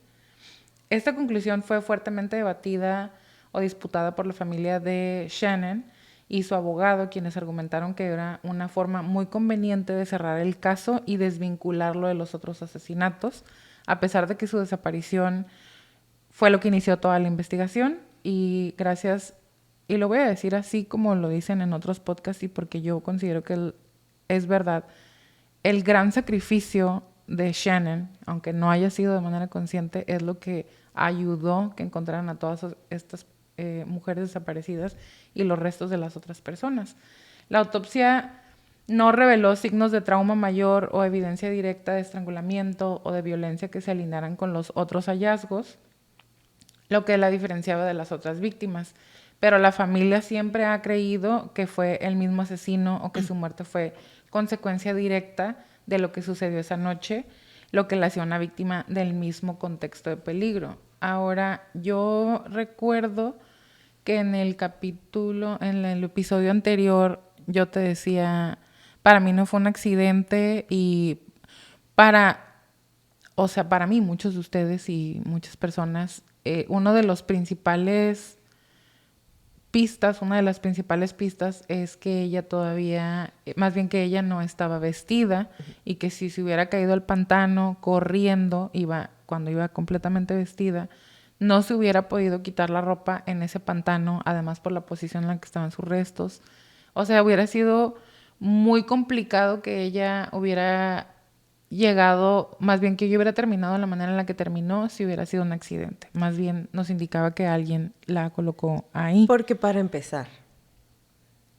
Esta conclusión fue fuertemente debatida o disputada por la familia de Shannon y su abogado, quienes argumentaron que era una forma muy conveniente de cerrar el caso y desvincularlo de los otros asesinatos, a pesar de que su desaparición fue lo que inició toda la investigación. Y gracias, y lo voy a decir así como lo dicen en otros podcasts y porque yo considero que es verdad, el gran sacrificio de Shannon, aunque no haya sido de manera consciente, es lo que ayudó que encontraran a todas estas mujeres desaparecidas y los restos de las otras personas. La autopsia no reveló signos de trauma mayor o evidencia directa de estrangulamiento o de violencia que se alinearan con los otros hallazgos, lo que la diferenciaba de las otras víctimas. Pero la familia siempre ha creído que fue el mismo asesino o que su muerte fue consecuencia directa de lo que sucedió esa noche, lo que la hacía una víctima del mismo contexto de peligro. Ahora, yo recuerdo que en el episodio anterior, yo te decía, para mí no fue un accidente y para mí, muchos de ustedes y muchas personas, una de las principales pistas es que ella todavía, más bien que ella no estaba vestida y que si se hubiera caído al pantano corriendo, cuando iba completamente vestida, no se hubiera podido quitar la ropa en ese pantano, además por la posición en la que estaban sus restos. O sea, hubiera sido muy complicado que ella hubiera llegado, más bien que yo hubiera terminado de la manera en la que terminó si hubiera sido un accidente. Más bien nos indicaba que alguien la colocó ahí. Porque para empezar,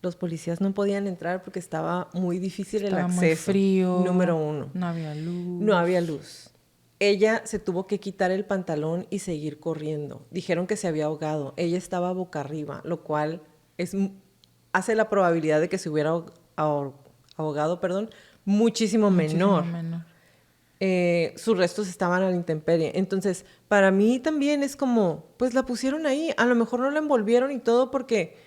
los policías no podían entrar porque estaba muy difícil el acceso. Muy frío. Número 1. No había luz. No había luz. Ella se tuvo que quitar el pantalón y seguir corriendo. Dijeron que se había ahogado. Ella estaba boca arriba, lo cual hace la probabilidad de que se hubiera ahogado, muchísimo menor. Sus restos estaban a la intemperie. Entonces, para mí también es como, pues la pusieron ahí. A lo mejor no la envolvieron y todo porque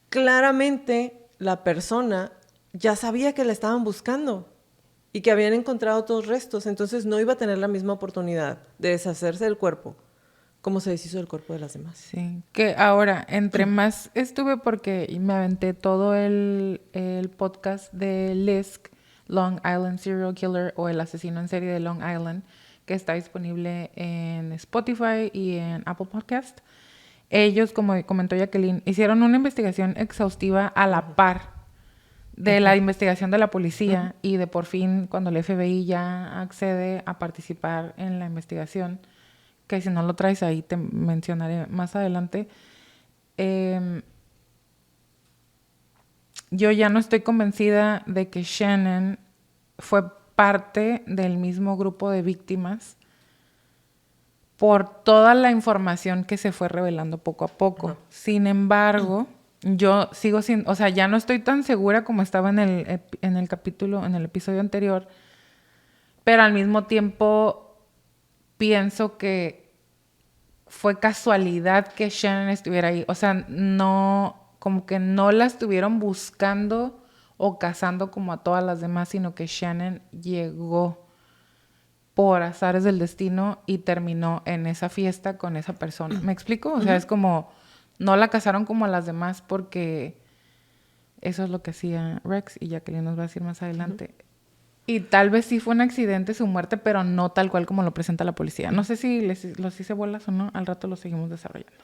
claramente la persona ya sabía que la estaban buscando y que habían encontrado otros restos. Entonces no iba a tener la misma oportunidad de deshacerse del cuerpo como se deshizo del cuerpo de las demás. Sí, que ahora, entre más estuve, porque me aventé todo el podcast de LISC, Long Island Serial Killer, o el asesino en serie de Long Island, que está disponible en Spotify y en Apple Podcast. Ellos, como comentó Jacqueline, hicieron una investigación exhaustiva a la par de la investigación de la policía y de por fin cuando el FBI ya accede a participar en la investigación, que si no lo traes ahí te mencionaré más adelante. Yo ya no estoy convencida de que Shannon fue parte del mismo grupo de víctimas por toda la información que se fue revelando poco a poco. Uh-huh. Sin embargo, yo sigo sin, o sea, ya no estoy tan segura como estaba en el capítulo, en el episodio anterior, pero al mismo tiempo pienso que fue casualidad que Shannon estuviera ahí. O sea, no, como que no la estuvieron buscando o cazando como a todas las demás, sino que Shannon llegó por azares del destino y terminó en esa fiesta con esa persona. ¿Me explico? O sea, es como, no la cazaron como a las demás porque eso es lo que hacía Rex y Jacqueline nos va a decir más adelante. Y tal vez sí fue un accidente su muerte, pero no tal cual como lo presenta la policía. No sé si los hice bolas o no, al rato lo seguimos desarrollando.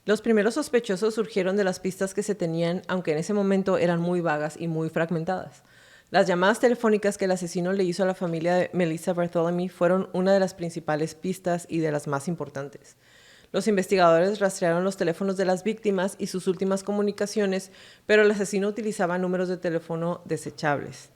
Los primeros sospechosos surgieron de las pistas que se tenían, aunque en ese momento eran muy vagas y muy fragmentadas. Las llamadas telefónicas que el asesino le hizo a la familia de Melissa Bartholomew fueron una de las principales pistas y de las más importantes. Los investigadores rastrearon los teléfonos de las víctimas y sus últimas comunicaciones, pero el asesino utilizaba números de teléfono desechables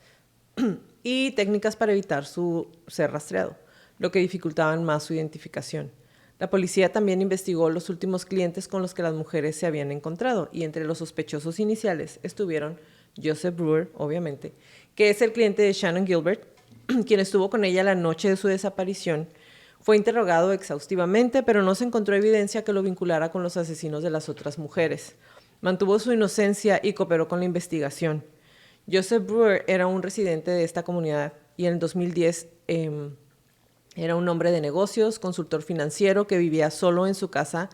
y técnicas para evitar ser rastreado, lo que dificultaban más su identificación. La policía también investigó los últimos clientes con los que las mujeres se habían encontrado, y entre los sospechosos iniciales estuvieron Joseph Brewer, obviamente, que es el cliente de Shannon Gilbert, quien estuvo con ella la noche de su desaparición. Fue interrogado exhaustivamente, pero no se encontró evidencia que lo vinculara con los asesinos de las otras mujeres. Mantuvo su inocencia y cooperó con la investigación. Joseph Brewer era un residente de esta comunidad y en el 2010 era un hombre de negocios, consultor financiero que vivía solo en su casa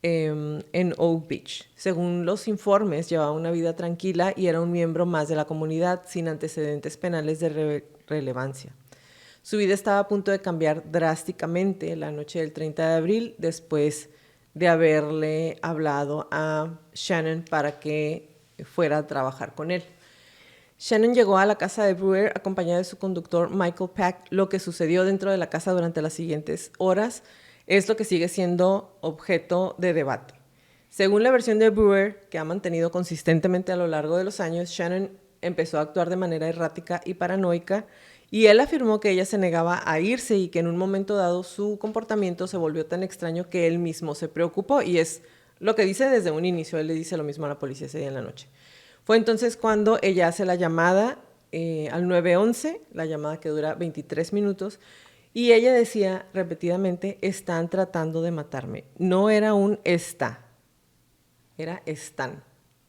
en Oak Beach. Según los informes, llevaba una vida tranquila y era un miembro más de la comunidad sin antecedentes penales de relevancia. Su vida estaba a punto de cambiar drásticamente la noche del 30 de abril después de haberle hablado a Shannon para que fuera a trabajar con él. Shannon llegó a la casa de Brewer acompañada de su conductor Michael Pack. Lo que sucedió dentro de la casa durante las siguientes horas es lo que sigue siendo objeto de debate. Según la versión de Brewer, que ha mantenido consistentemente a lo largo de los años, Shannon empezó a actuar de manera errática y paranoica, y él afirmó que ella se negaba a irse y que en un momento dado su comportamiento se volvió tan extraño que él mismo se preocupó, y es lo que dice desde un inicio. Él le dice lo mismo a la policía ese día en la noche. Fue entonces cuando ella hace la llamada al 911, la llamada que dura 23 minutos, y ella decía repetidamente, están tratando de matarme. No era un está, era están.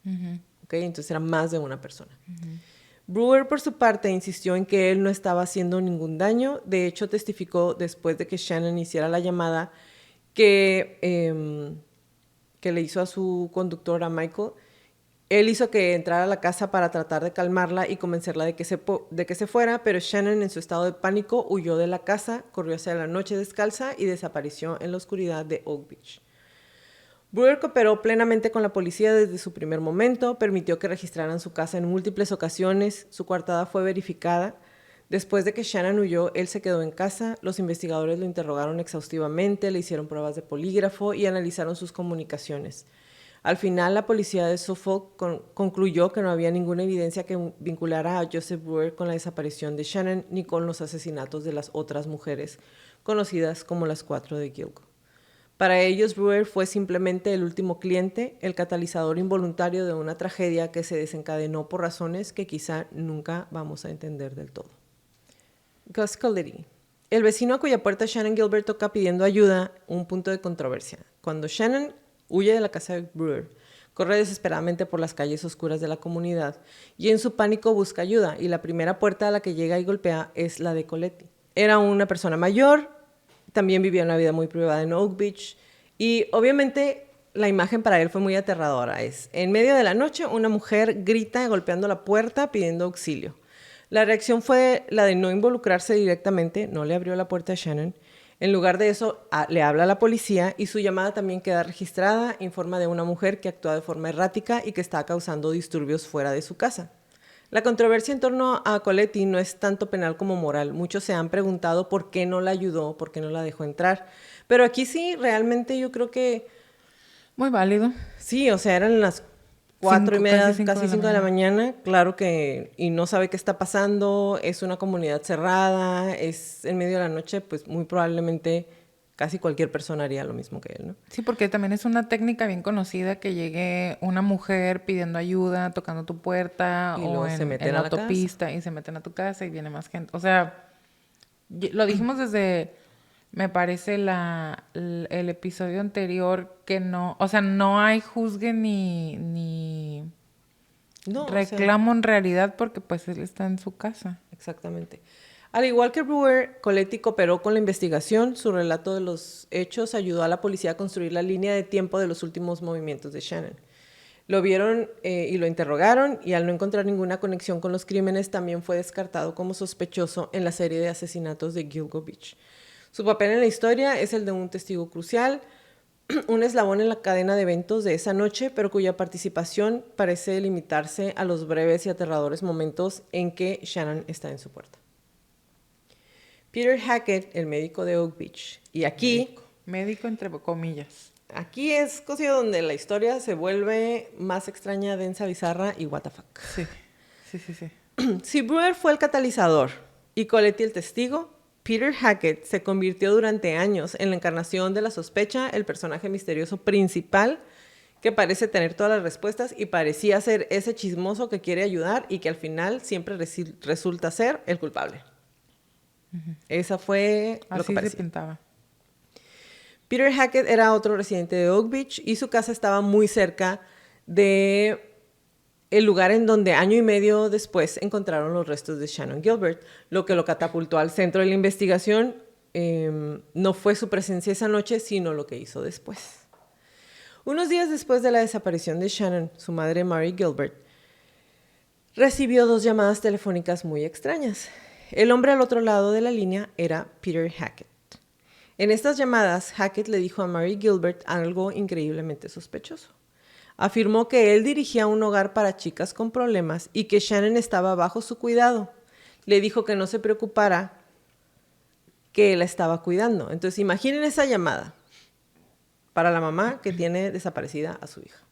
Uh-huh. ¿Okay? Entonces era más de una persona. Uh-huh. Brewer, por su parte, insistió en que él no estaba haciendo ningún daño. De hecho, testificó después de que Shannon hiciera la llamada que le hizo a su conductor, a Michael. Él hizo que entrara a la casa para tratar de calmarla y convencerla de que se fuera, pero Shannon, en su estado de pánico, huyó de la casa, corrió hacia la noche descalza y desapareció en la oscuridad de Oak Beach. Brewer cooperó plenamente con la policía desde su primer momento, permitió que registraran su casa en múltiples ocasiones, su coartada fue verificada. Después de que Shannon huyó, él se quedó en casa, los investigadores lo interrogaron exhaustivamente, le hicieron pruebas de polígrafo y analizaron sus comunicaciones. Al final, la policía de Suffolk concluyó que no había ninguna evidencia que vinculara a Joseph Brewer con la desaparición de Shannon ni con los asesinatos de las otras mujeres, conocidas como las 4 de Gilgo. Para ellos, Brewer fue simplemente el último cliente, el catalizador involuntario de una tragedia que se desencadenó por razones que quizá nunca vamos a entender del todo. Gus Coletti. El vecino a cuya puerta Shannon Gilbert toca pidiendo ayuda, un punto de controversia. Cuando Shannon huye de la casa de Brewer, corre desesperadamente por las calles oscuras de la comunidad y en su pánico busca ayuda, y la primera puerta a la que llega y golpea es la de Coletti. Era una persona mayor, también vivía una vida muy privada en Oak Beach, y obviamente la imagen para él fue muy aterradora. Es, en medio de la noche, una mujer grita golpeando la puerta pidiendo auxilio. La reacción fue la de no involucrarse directamente, no le abrió la puerta a Shannon. En lugar de eso, le habla a la policía y su llamada también queda registrada, informa de una mujer que actúa de forma errática y que está causando disturbios fuera de su casa. La controversia en torno a Coletti no es tanto penal como moral. Muchos se han preguntado por qué no la ayudó, por qué no la dejó entrar. Pero aquí sí, realmente yo creo que... Muy válido. Sí, o sea, eran las 4:30, casi 5 de la mañana. Claro que... Y no sabe qué está pasando, es una comunidad cerrada, es en medio de la noche, pues muy probablemente casi cualquier persona haría lo mismo que él, ¿no? Sí, porque también es una técnica bien conocida que llegue una mujer pidiendo ayuda, tocando tu puerta Y o luego se meten en a la la casa. autopista y se meten a tu casa y viene más gente. O sea, lo dijimos desde, me parece, el episodio anterior que no, o sea, no hay juzgue ni No, reclamo en realidad porque pues él está en su casa. Exactamente. Al igual que Brewer, Coletti cooperó con la investigación. Su relato de los hechos ayudó a la policía a construir la línea de tiempo de los últimos movimientos de Shannon. Lo vieron y lo interrogaron, y al no encontrar ninguna conexión con los crímenes, también fue descartado como sospechoso en la serie de asesinatos de Gilgo Beach. Su papel en la historia es el de un testigo crucial, un eslabón en la cadena de eventos de esa noche, pero cuya participación parece limitarse a los breves y aterradores momentos en que Shannon está en su puerta. Peter Hackett, el médico de Oak Beach. Y aquí... Médico entre comillas. Aquí es cosa donde la historia se vuelve más extraña, densa, bizarra y what the fuck. Sí, sí, sí, sí. Si Brewer fue el catalizador y Coletti el testigo, Peter Hackett se convirtió durante años en la encarnación de la sospecha, el personaje misterioso principal que parece tener todas las respuestas y parecía ser ese chismoso que quiere ayudar y que al final siempre resulta ser el culpable. Esa fue lo que Así parecía. se pintaba. Peter Hackett era otro residente de Oak Beach y su casa estaba muy cerca de el lugar en donde año y medio después encontraron los restos de Shannon Gilbert. Lo que lo catapultó al centro de la investigación no fue su presencia esa noche, sino lo que hizo después. Unos días después de la desaparición de Shannon, su madre Mary Gilbert recibió 2 llamadas telefónicas muy extrañas. El hombre al otro lado de la línea era Peter Hackett. En estas llamadas, Hackett le dijo a Mary Gilbert algo increíblemente sospechoso. Afirmó que él dirigía un hogar para chicas con problemas y que Shannon estaba bajo su cuidado. Le dijo que no se preocupara, que él la estaba cuidando. Entonces, imaginen esa llamada para la mamá que tiene desaparecida a su hija.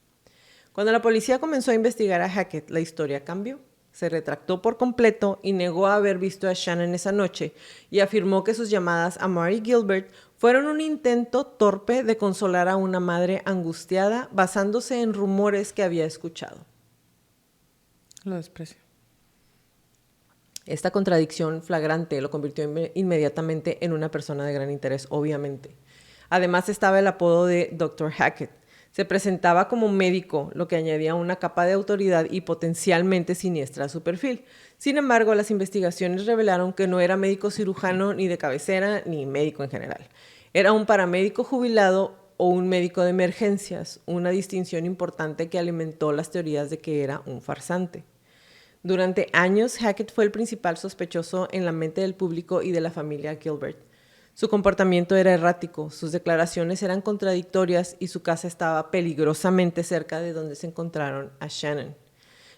Cuando la policía comenzó a investigar a Hackett, la historia cambió. Se retractó por completo y negó haber visto a Shannon esa noche y afirmó que sus llamadas a Mary Gilbert fueron un intento torpe de consolar a una madre angustiada basándose en rumores que había escuchado. Lo desprecio. Esta contradicción flagrante lo convirtió inmediatamente en una persona de gran interés, obviamente. Además estaba el apodo de Dr. Hackett. Se presentaba como médico, lo que añadía una capa de autoridad y potencialmente siniestra a su perfil. Sin embargo, las investigaciones revelaron que no era médico cirujano ni de cabecera ni médico en general. Era un paramédico jubilado o un médico de emergencias, una distinción importante que alimentó las teorías de que era un farsante. Durante años, Hackett fue el principal sospechoso en la mente del público y de la familia Gilbert. Su comportamiento era errático, sus declaraciones eran contradictorias y su casa estaba peligrosamente cerca de donde se encontraron a Shannon.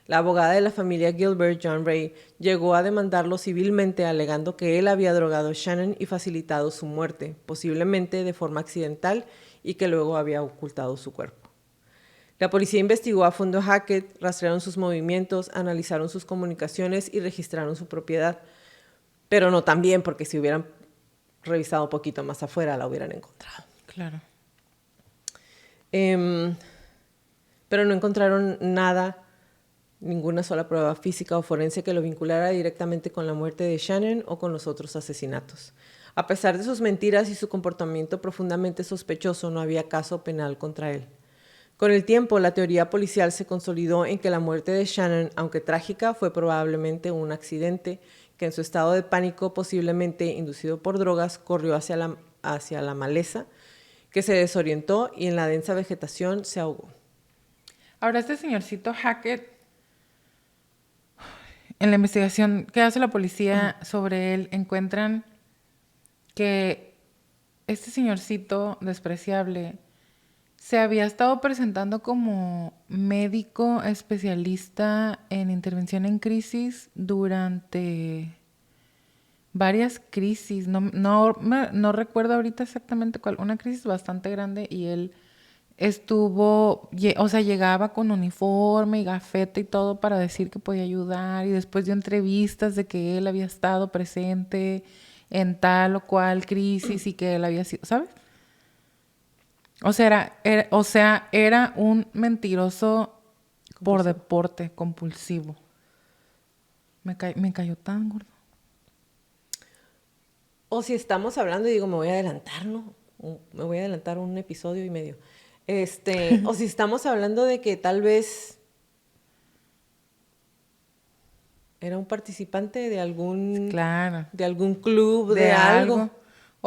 La abogada de la familia Gilbert, John Ray, llegó a demandarlo civilmente alegando que él había drogado a Shannon y facilitado su muerte, posiblemente de forma accidental, y que luego había ocultado su cuerpo. La policía investigó a fondo a Hackett, rastrearon sus movimientos, analizaron sus comunicaciones y registraron su propiedad. Pero no tan bien, porque si hubieran revisado un poquito más afuera, la hubieran encontrado. Claro. Pero no encontraron nada, ninguna sola prueba física o forense que lo vinculara directamente con la muerte de Shannon o con los otros asesinatos. A pesar de sus mentiras y su comportamiento profundamente sospechoso, no había caso penal contra él. Con el tiempo, la teoría policial se consolidó en que la muerte de Shannon, aunque trágica, fue probablemente un accidente que en su estado de pánico, posiblemente inducido por drogas, corrió hacia la maleza, que se desorientó y en la densa vegetación se ahogó. Ahora, este señorcito Hackett, en la investigación que hace la policía sobre él, encuentran que este señorcito despreciable se había estado presentando como médico especialista en intervención en crisis durante varias crisis. No recuerdo ahorita exactamente cuál. Una crisis bastante grande y él llegaba con uniforme y gafete y todo para decir que podía ayudar, y después dio entrevistas de que él había estado presente en tal o cual crisis y que él había sido, ¿sabes? O sea, era un mentiroso por deporte, compulsivo. Me cayó tan gordo. O si estamos hablando, y digo, me voy a adelantar, ¿no? Me voy a adelantar un episodio y medio. O si estamos hablando de que tal vez era un participante de algún... Claro. De algún club, de algo.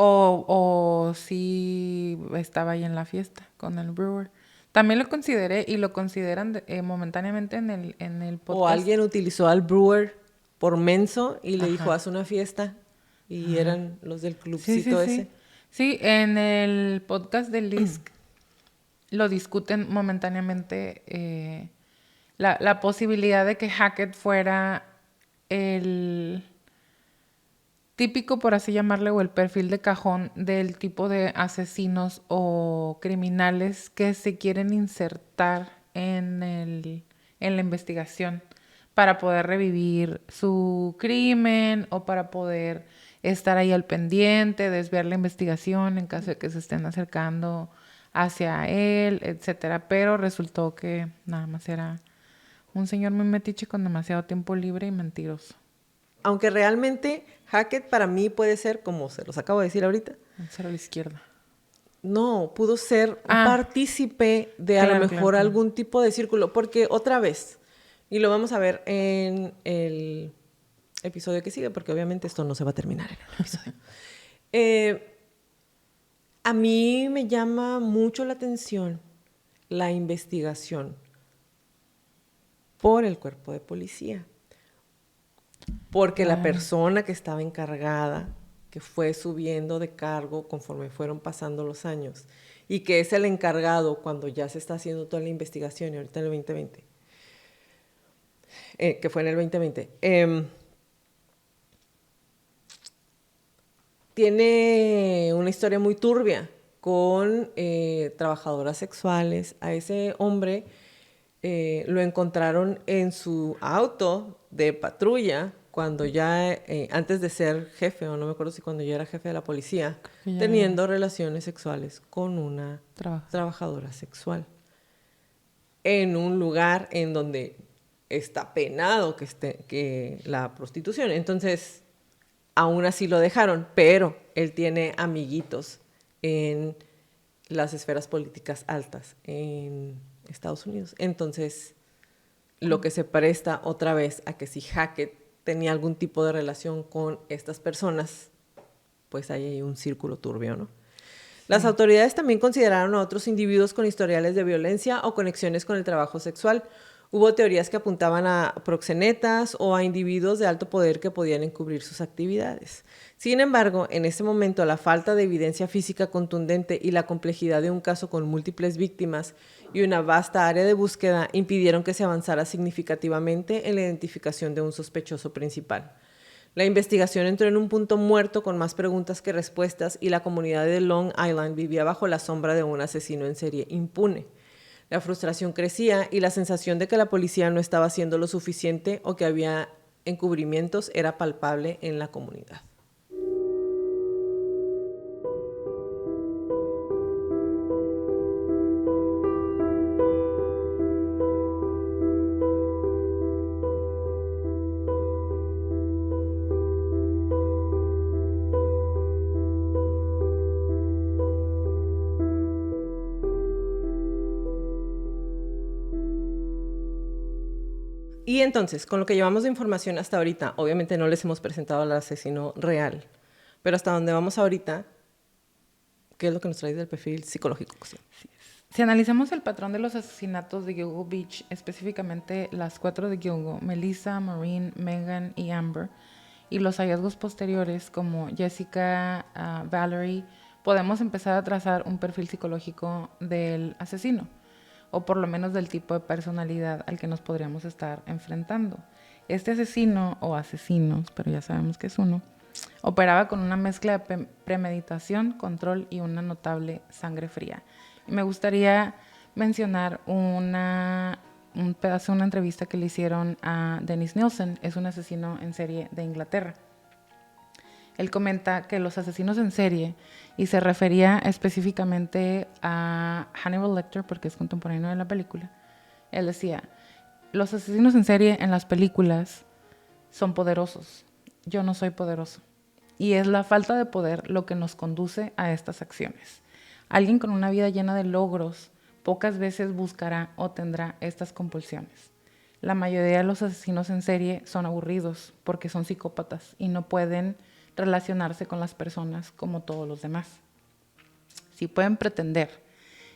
O si estaba ahí en la fiesta con el brewer. También lo consideré y lo consideran momentáneamente en el podcast. O alguien utilizó al brewer por menso y le dijo, haz una fiesta. Y eran los del clubcito ese. Sí, en el podcast de Lisk lo discuten momentáneamente la posibilidad de que Hackett fuera el típico, por así llamarle, o el perfil de cajón del tipo de asesinos o criminales que se quieren insertar en la investigación para poder revivir su crimen o para poder estar ahí al pendiente, desviar la investigación en caso de que se estén acercando hacia él, etcétera. Pero resultó que nada más era un señor muy metiche con demasiado tiempo libre y mentiroso. Aunque realmente Hackett para mí puede ser, como se los acabo de decir ahorita. Un cero a la izquierda. No, pudo ser un partícipe de a lo mejor algún tipo de círculo. Porque otra vez, y lo vamos a ver en el episodio que sigue, porque obviamente esto no se va a terminar en el episodio. A mí me llama mucho la atención la investigación por el cuerpo de policía. Porque la persona que estaba encargada, que fue subiendo de cargo conforme fueron pasando los años, y que es el encargado cuando ya se está haciendo toda la investigación, y ahorita en el 2020, que fue en el 2020, tiene una historia muy turbia con trabajadoras sexuales. A ese hombre lo encontraron en su auto de patrulla cuando ya, antes de ser jefe, o no me acuerdo si cuando ya era jefe de la policía, teniendo relaciones sexuales con una trabajadora sexual. En un lugar en donde está penado que la prostitución. Entonces, aún así lo dejaron, pero él tiene amiguitos en las esferas políticas altas en Estados Unidos. Entonces, lo que se presta otra vez a que si Hackett tenía algún tipo de relación con estas personas, pues hay un círculo turbio, ¿no? Las autoridades también consideraron a otros individuos con historiales de violencia o conexiones con el trabajo sexual. Hubo teorías que apuntaban a proxenetas o a individuos de alto poder que podían encubrir sus actividades. Sin embargo, en ese momento, la falta de evidencia física contundente y la complejidad de un caso con múltiples víctimas y una vasta área de búsqueda impidieron que se avanzara significativamente en la identificación de un sospechoso principal. La investigación entró en un punto muerto con más preguntas que respuestas y la comunidad de Long Island vivía bajo la sombra de un asesino en serie impune. La frustración crecía y la sensación de que la policía no estaba haciendo lo suficiente o que había encubrimientos era palpable en la comunidad. Y entonces, con lo que llevamos de información hasta ahorita, obviamente no les hemos presentado al asesino real, pero hasta donde vamos ahorita, ¿qué es lo que nos trae del perfil psicológico? Si analizamos el patrón de los asesinatos de Gilgo Beach, específicamente las 4 de Gilgo, Melissa, Maureen, Megan y Amber, y los hallazgos posteriores como Jessica, Valerie, podemos empezar a trazar un perfil psicológico del asesino, o por lo menos del tipo de personalidad al que nos podríamos estar enfrentando. Este asesino, o asesinos, pero ya sabemos que es uno, operaba con una mezcla de premeditación, control y una notable sangre fría. Me gustaría mencionar un pedazo de una entrevista que le hicieron a Dennis Nielsen, es un asesino en serie de Inglaterra. Él comenta que los asesinos en serie, y se refería específicamente a Hannibal Lecter porque es contemporáneo de la película, él decía, los asesinos en serie en las películas son poderosos, yo no soy poderoso. Y es la falta de poder lo que nos conduce a estas acciones. Alguien con una vida llena de logros pocas veces buscará o tendrá estas compulsiones. La mayoría de los asesinos en serie son aburridos porque son psicópatas y no pueden relacionarse con las personas como todos los demás. Sí pueden pretender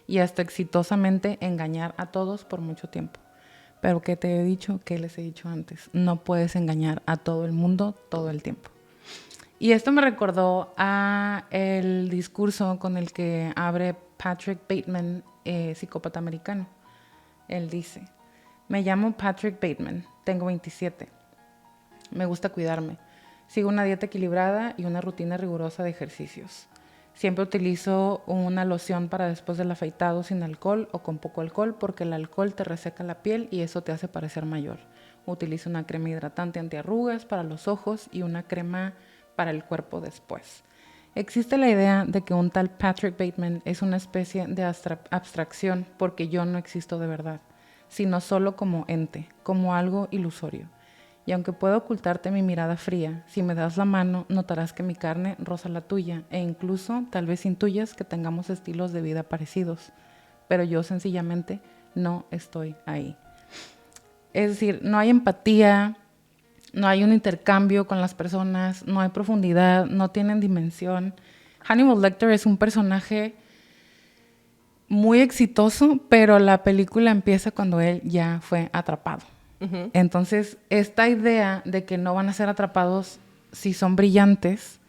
y hasta exitosamente engañar a todos por mucho tiempo. Pero ¿qué te he dicho? ¿Qué les he dicho antes? No puedes engañar a todo el mundo todo el tiempo. Y esto me recordó a el discurso con el que abre Patrick Bateman, psicópata americano. Él dice, me llamo Patrick Bateman, tengo 27. Me gusta cuidarme. Sigo una dieta equilibrada y una rutina rigurosa de ejercicios. Siempre utilizo una loción para después del afeitado sin alcohol o con poco alcohol porque el alcohol te reseca la piel y eso te hace parecer mayor. Utilizo una crema hidratante antiarrugas para los ojos y una crema para el cuerpo después. Existe la idea de que un tal Patrick Bateman es una especie de abstracción porque yo no existo de verdad, sino solo como ente, como algo ilusorio. Y aunque puedo ocultarte mi mirada fría, si me das la mano notarás que mi carne roza la tuya e incluso tal vez intuyas que tengamos estilos de vida parecidos, pero yo sencillamente no estoy ahí. Es decir, no hay empatía, no hay un intercambio con las personas, no hay profundidad, no tienen dimensión. Hannibal Lecter es un personaje muy exitoso, pero la película empieza cuando él ya fue atrapado. Uh-huh. Entonces, esta idea de que no van a ser atrapados si son brillantes,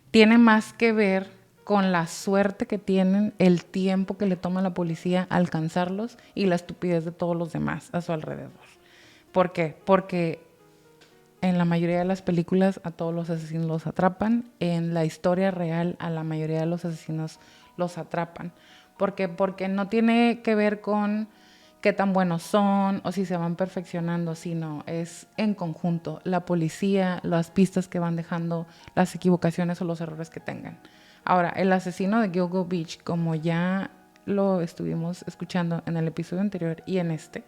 tiene más que ver con la suerte que tienen, el tiempo que le toma a la policía alcanzarlos y la estupidez de todos los demás a su alrededor. ¿Por qué? Porque en la mayoría de las películas a todos los asesinos los atrapan. En la historia real a la mayoría de los asesinos los atrapan. ¿Por qué? Porque no tiene que ver con qué tan buenos son o si se van perfeccionando, sino es en conjunto. La policía, las pistas que van dejando, las equivocaciones o los errores que tengan. Ahora, el asesino de Gilgo Beach, como ya lo estuvimos escuchando en el episodio anterior y en este,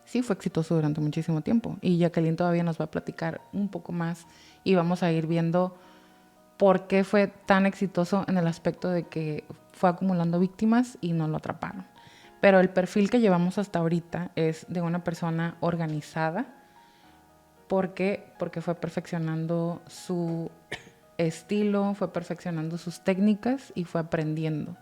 sí fue exitoso durante muchísimo tiempo y Jacqueline todavía nos va a platicar un poco más y vamos a ir viendo por qué fue tan exitoso en el aspecto de que fue acumulando víctimas y no lo atraparon. Pero el perfil que llevamos hasta ahorita es de una persona organizada. ¿Por qué? Porque fue perfeccionando su estilo, fue perfeccionando sus técnicas y fue aprendiendo.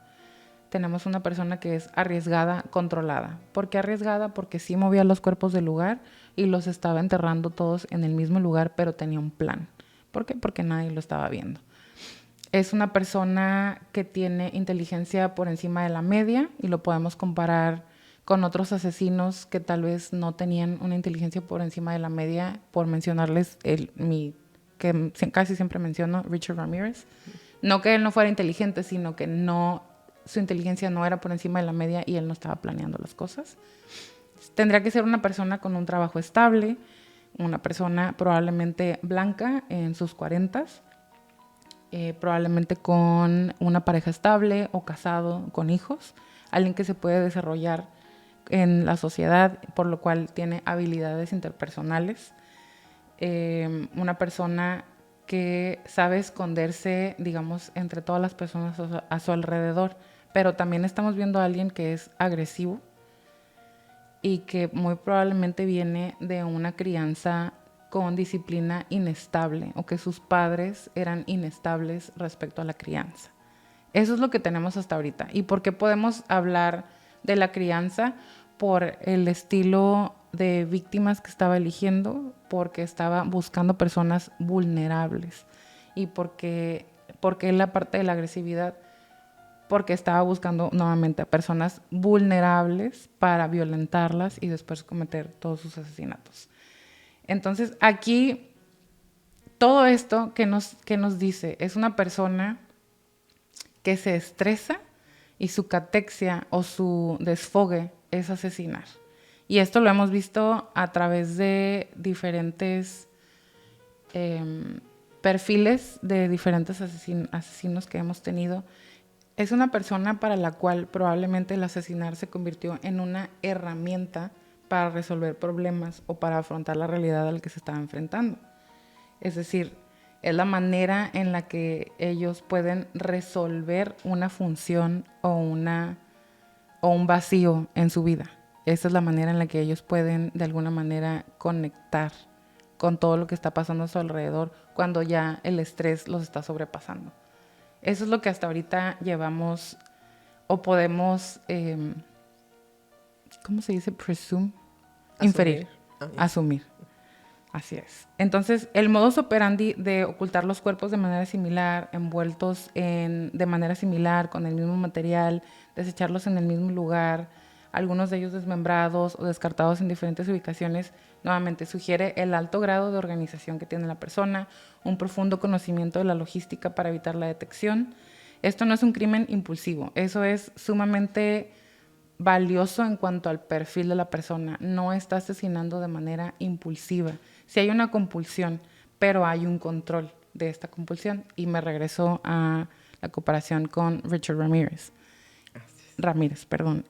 Tenemos una persona que es arriesgada, controlada. ¿Por qué arriesgada? Porque sí movía los cuerpos del lugar y los estaba enterrando todos en el mismo lugar, pero tenía un plan. ¿Por qué? Porque nadie lo estaba viendo. Es una persona que tiene inteligencia por encima de la media y lo podemos comparar con otros asesinos que tal vez no tenían una inteligencia por encima de la media, por mencionarles que casi siempre menciono, Richard Ramirez. No que él no fuera inteligente, sino que no su inteligencia no era por encima de la media y él no estaba planeando las cosas. Tendría que ser una persona con un trabajo estable, una persona probablemente blanca en sus 40s, probablemente con una pareja estable o casado con hijos, alguien que se puede desarrollar en la sociedad, por lo cual tiene habilidades interpersonales, una persona que sabe esconderse, digamos, entre todas las personas a su alrededor, pero también estamos viendo a alguien que es agresivo y que muy probablemente viene de una crianza con disciplina inestable o que sus padres eran inestables respecto a la crianza. Eso es lo que tenemos hasta ahorita. ¿Y por qué podemos hablar de la crianza? Por el estilo de víctimas que estaba eligiendo, porque estaba buscando personas vulnerables y porque la parte de la agresividad, porque estaba buscando nuevamente a personas vulnerables para violentarlas y después cometer todos sus asesinatos. Entonces aquí todo esto que nos dice es una persona que se estresa y su catexia o su desfogue es asesinar. Y esto lo hemos visto a través de diferentes perfiles de diferentes asesinos que hemos tenido. Es una persona para la cual probablemente el asesinar se convirtió en una herramienta para resolver problemas o para afrontar la realidad a la que se estaba enfrentando. Es decir, es la manera en la que ellos pueden resolver una función o un vacío en su vida. Esa es la manera en la que ellos pueden de alguna manera conectar con todo lo que está pasando a su alrededor cuando ya el estrés los está sobrepasando. Eso es lo que hasta ahorita llevamos o podemos, ¿cómo se dice? Presume. Inferir. Asumir. Así es. Entonces, el modus operandi de ocultar los cuerpos de manera similar, envueltos de manera similar, con el mismo material, desecharlos en el mismo lugar, algunos de ellos desmembrados o descartados en diferentes ubicaciones, nuevamente sugiere el alto grado de organización que tiene la persona, un profundo conocimiento de la logística para evitar la detección. Esto no es un crimen impulsivo, eso es sumamente valioso en cuanto al perfil de la persona. No está asesinando de manera impulsiva. Sí hay una compulsión, pero hay un control de esta compulsión. Y me regreso a la comparación con Richard Ramírez.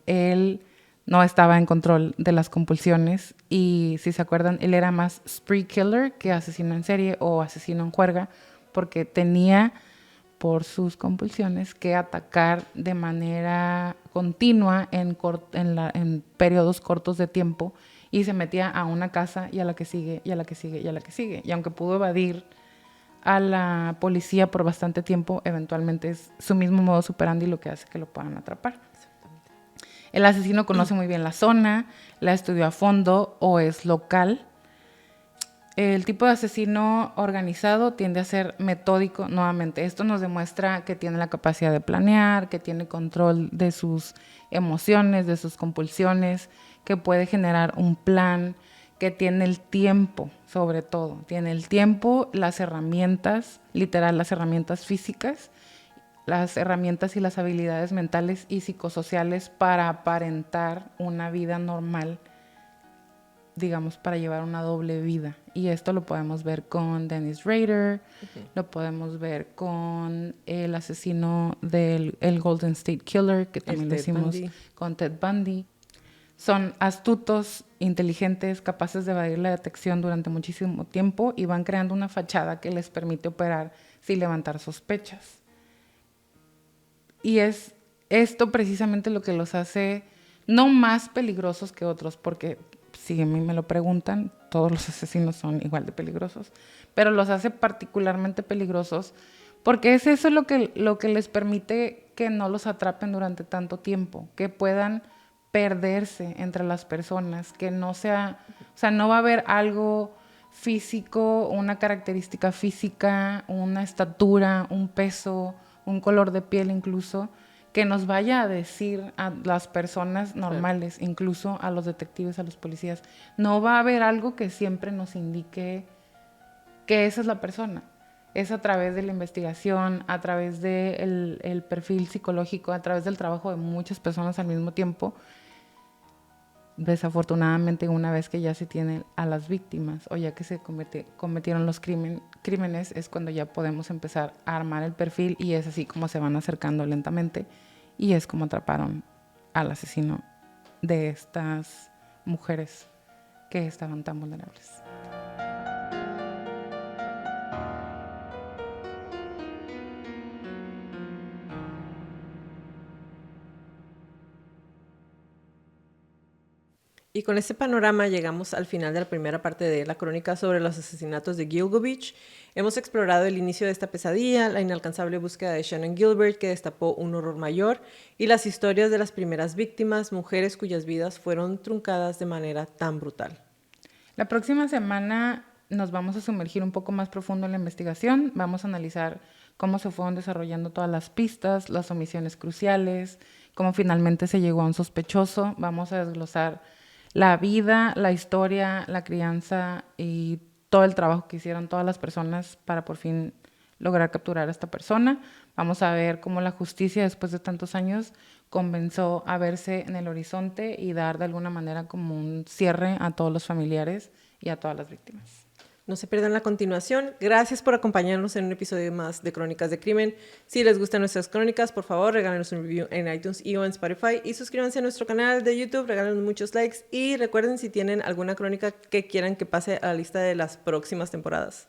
Él no estaba en control de las compulsiones y, si se acuerdan, él era más spree killer que asesino en serie o asesino en juerga, porque tenía por sus compulsiones que atacar de manera continua en periodos cortos de tiempo, y se metía a una casa y a la que sigue, y a la que sigue, y a la que sigue. Y aunque pudo evadir a la policía por bastante tiempo, eventualmente es su mismo modus operandi lo que hace que lo puedan atrapar. El asesino conoce muy bien la zona, la estudió a fondo o es local. El tipo de asesino organizado tiende a ser metódico. Nuevamente, esto nos demuestra que tiene la capacidad de planear, que tiene control de sus emociones, de sus compulsiones, que puede generar un plan, que tiene el tiempo, sobre todo. Tiene el tiempo, las herramientas, literal, las herramientas físicas, las herramientas y las habilidades mentales y psicosociales para aparentar una vida normal, digamos, para llevar una doble vida. Y esto lo podemos ver con Dennis Rader, lo podemos ver con el asesino del Golden State Killer, que también lo hicimos con Ted Bundy. Son astutos, inteligentes, capaces de evadir la detección durante muchísimo tiempo y van creando una fachada que les permite operar sin levantar sospechas. Y es esto precisamente lo que los hace no más peligrosos que otros, porque si a mí me lo preguntan, todos los asesinos son igual de peligrosos, pero los hace particularmente peligrosos porque es eso lo que les permite que no los atrapen durante tanto tiempo, que puedan perderse entre las personas, que no sea, o sea, no va a haber algo físico, una característica física, una estatura, un peso, un color de piel incluso, que nos vaya a decir a las personas normales, sí, incluso a los detectives, a los policías. No va a haber algo que siempre nos indique que esa es la persona. es a través de la investigación, a través del el perfil psicológico, a través del trabajo de muchas personas al mismo tiempo. Desafortunadamente, una vez que ya se tienen a las víctimas o ya que se cometieron los crímenes, es cuando ya podemos empezar a armar el perfil, y es así como se van acercando lentamente, y es como atraparon al asesino de estas mujeres que estaban tan vulnerables. Y con este panorama llegamos al final de la primera parte de la crónica sobre los asesinatos de Gilgovich. Hemos explorado el inicio de esta pesadilla, la inalcanzable búsqueda de Shannon Gilbert que destapó un horror mayor, y las historias de las primeras víctimas, mujeres cuyas vidas fueron truncadas de manera tan brutal. La próxima semana nos vamos a sumergir un poco más profundo en la investigación. Vamos a analizar cómo se fueron desarrollando todas las pistas, las omisiones cruciales, cómo finalmente se llegó a un sospechoso. Vamos a desglosar la vida, la historia, la crianza y todo el trabajo que hicieron todas las personas para por fin lograr capturar a esta persona. Vamos a ver cómo la justicia, después de tantos años, comenzó a verse en el horizonte y dar de alguna manera como un cierre a todos los familiares y a todas las víctimas. No se pierdan la continuación. Gracias por acompañarnos en un episodio más de Crónicas de Crimen. Si les gustan nuestras crónicas, por favor, regálenos un review en iTunes y o en Spotify. Y suscríbanse a nuestro canal de YouTube, regálenos muchos likes. Y recuerden, si tienen alguna crónica que quieran que pase a la lista de las próximas temporadas,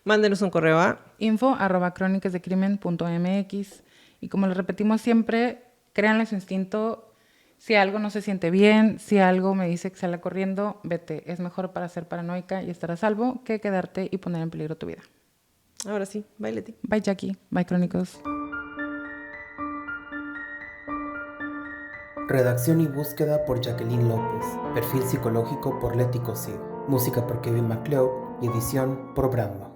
mándenos un correo a info@cronicasdecrimen.mx. Y como les repetimos siempre, créanle su instinto. Si algo no se siente bien, si algo me dice que sale corriendo, vete. Es mejor para ser paranoica y estar a salvo que quedarte y poner en peligro tu vida. Ahora sí, bye Leti. Bye Jackie, bye Crónicos. Redacción y búsqueda por Jacqueline López. Perfil psicológico por Leti Cosío. Música por Kevin MacLeod y edición por Brando.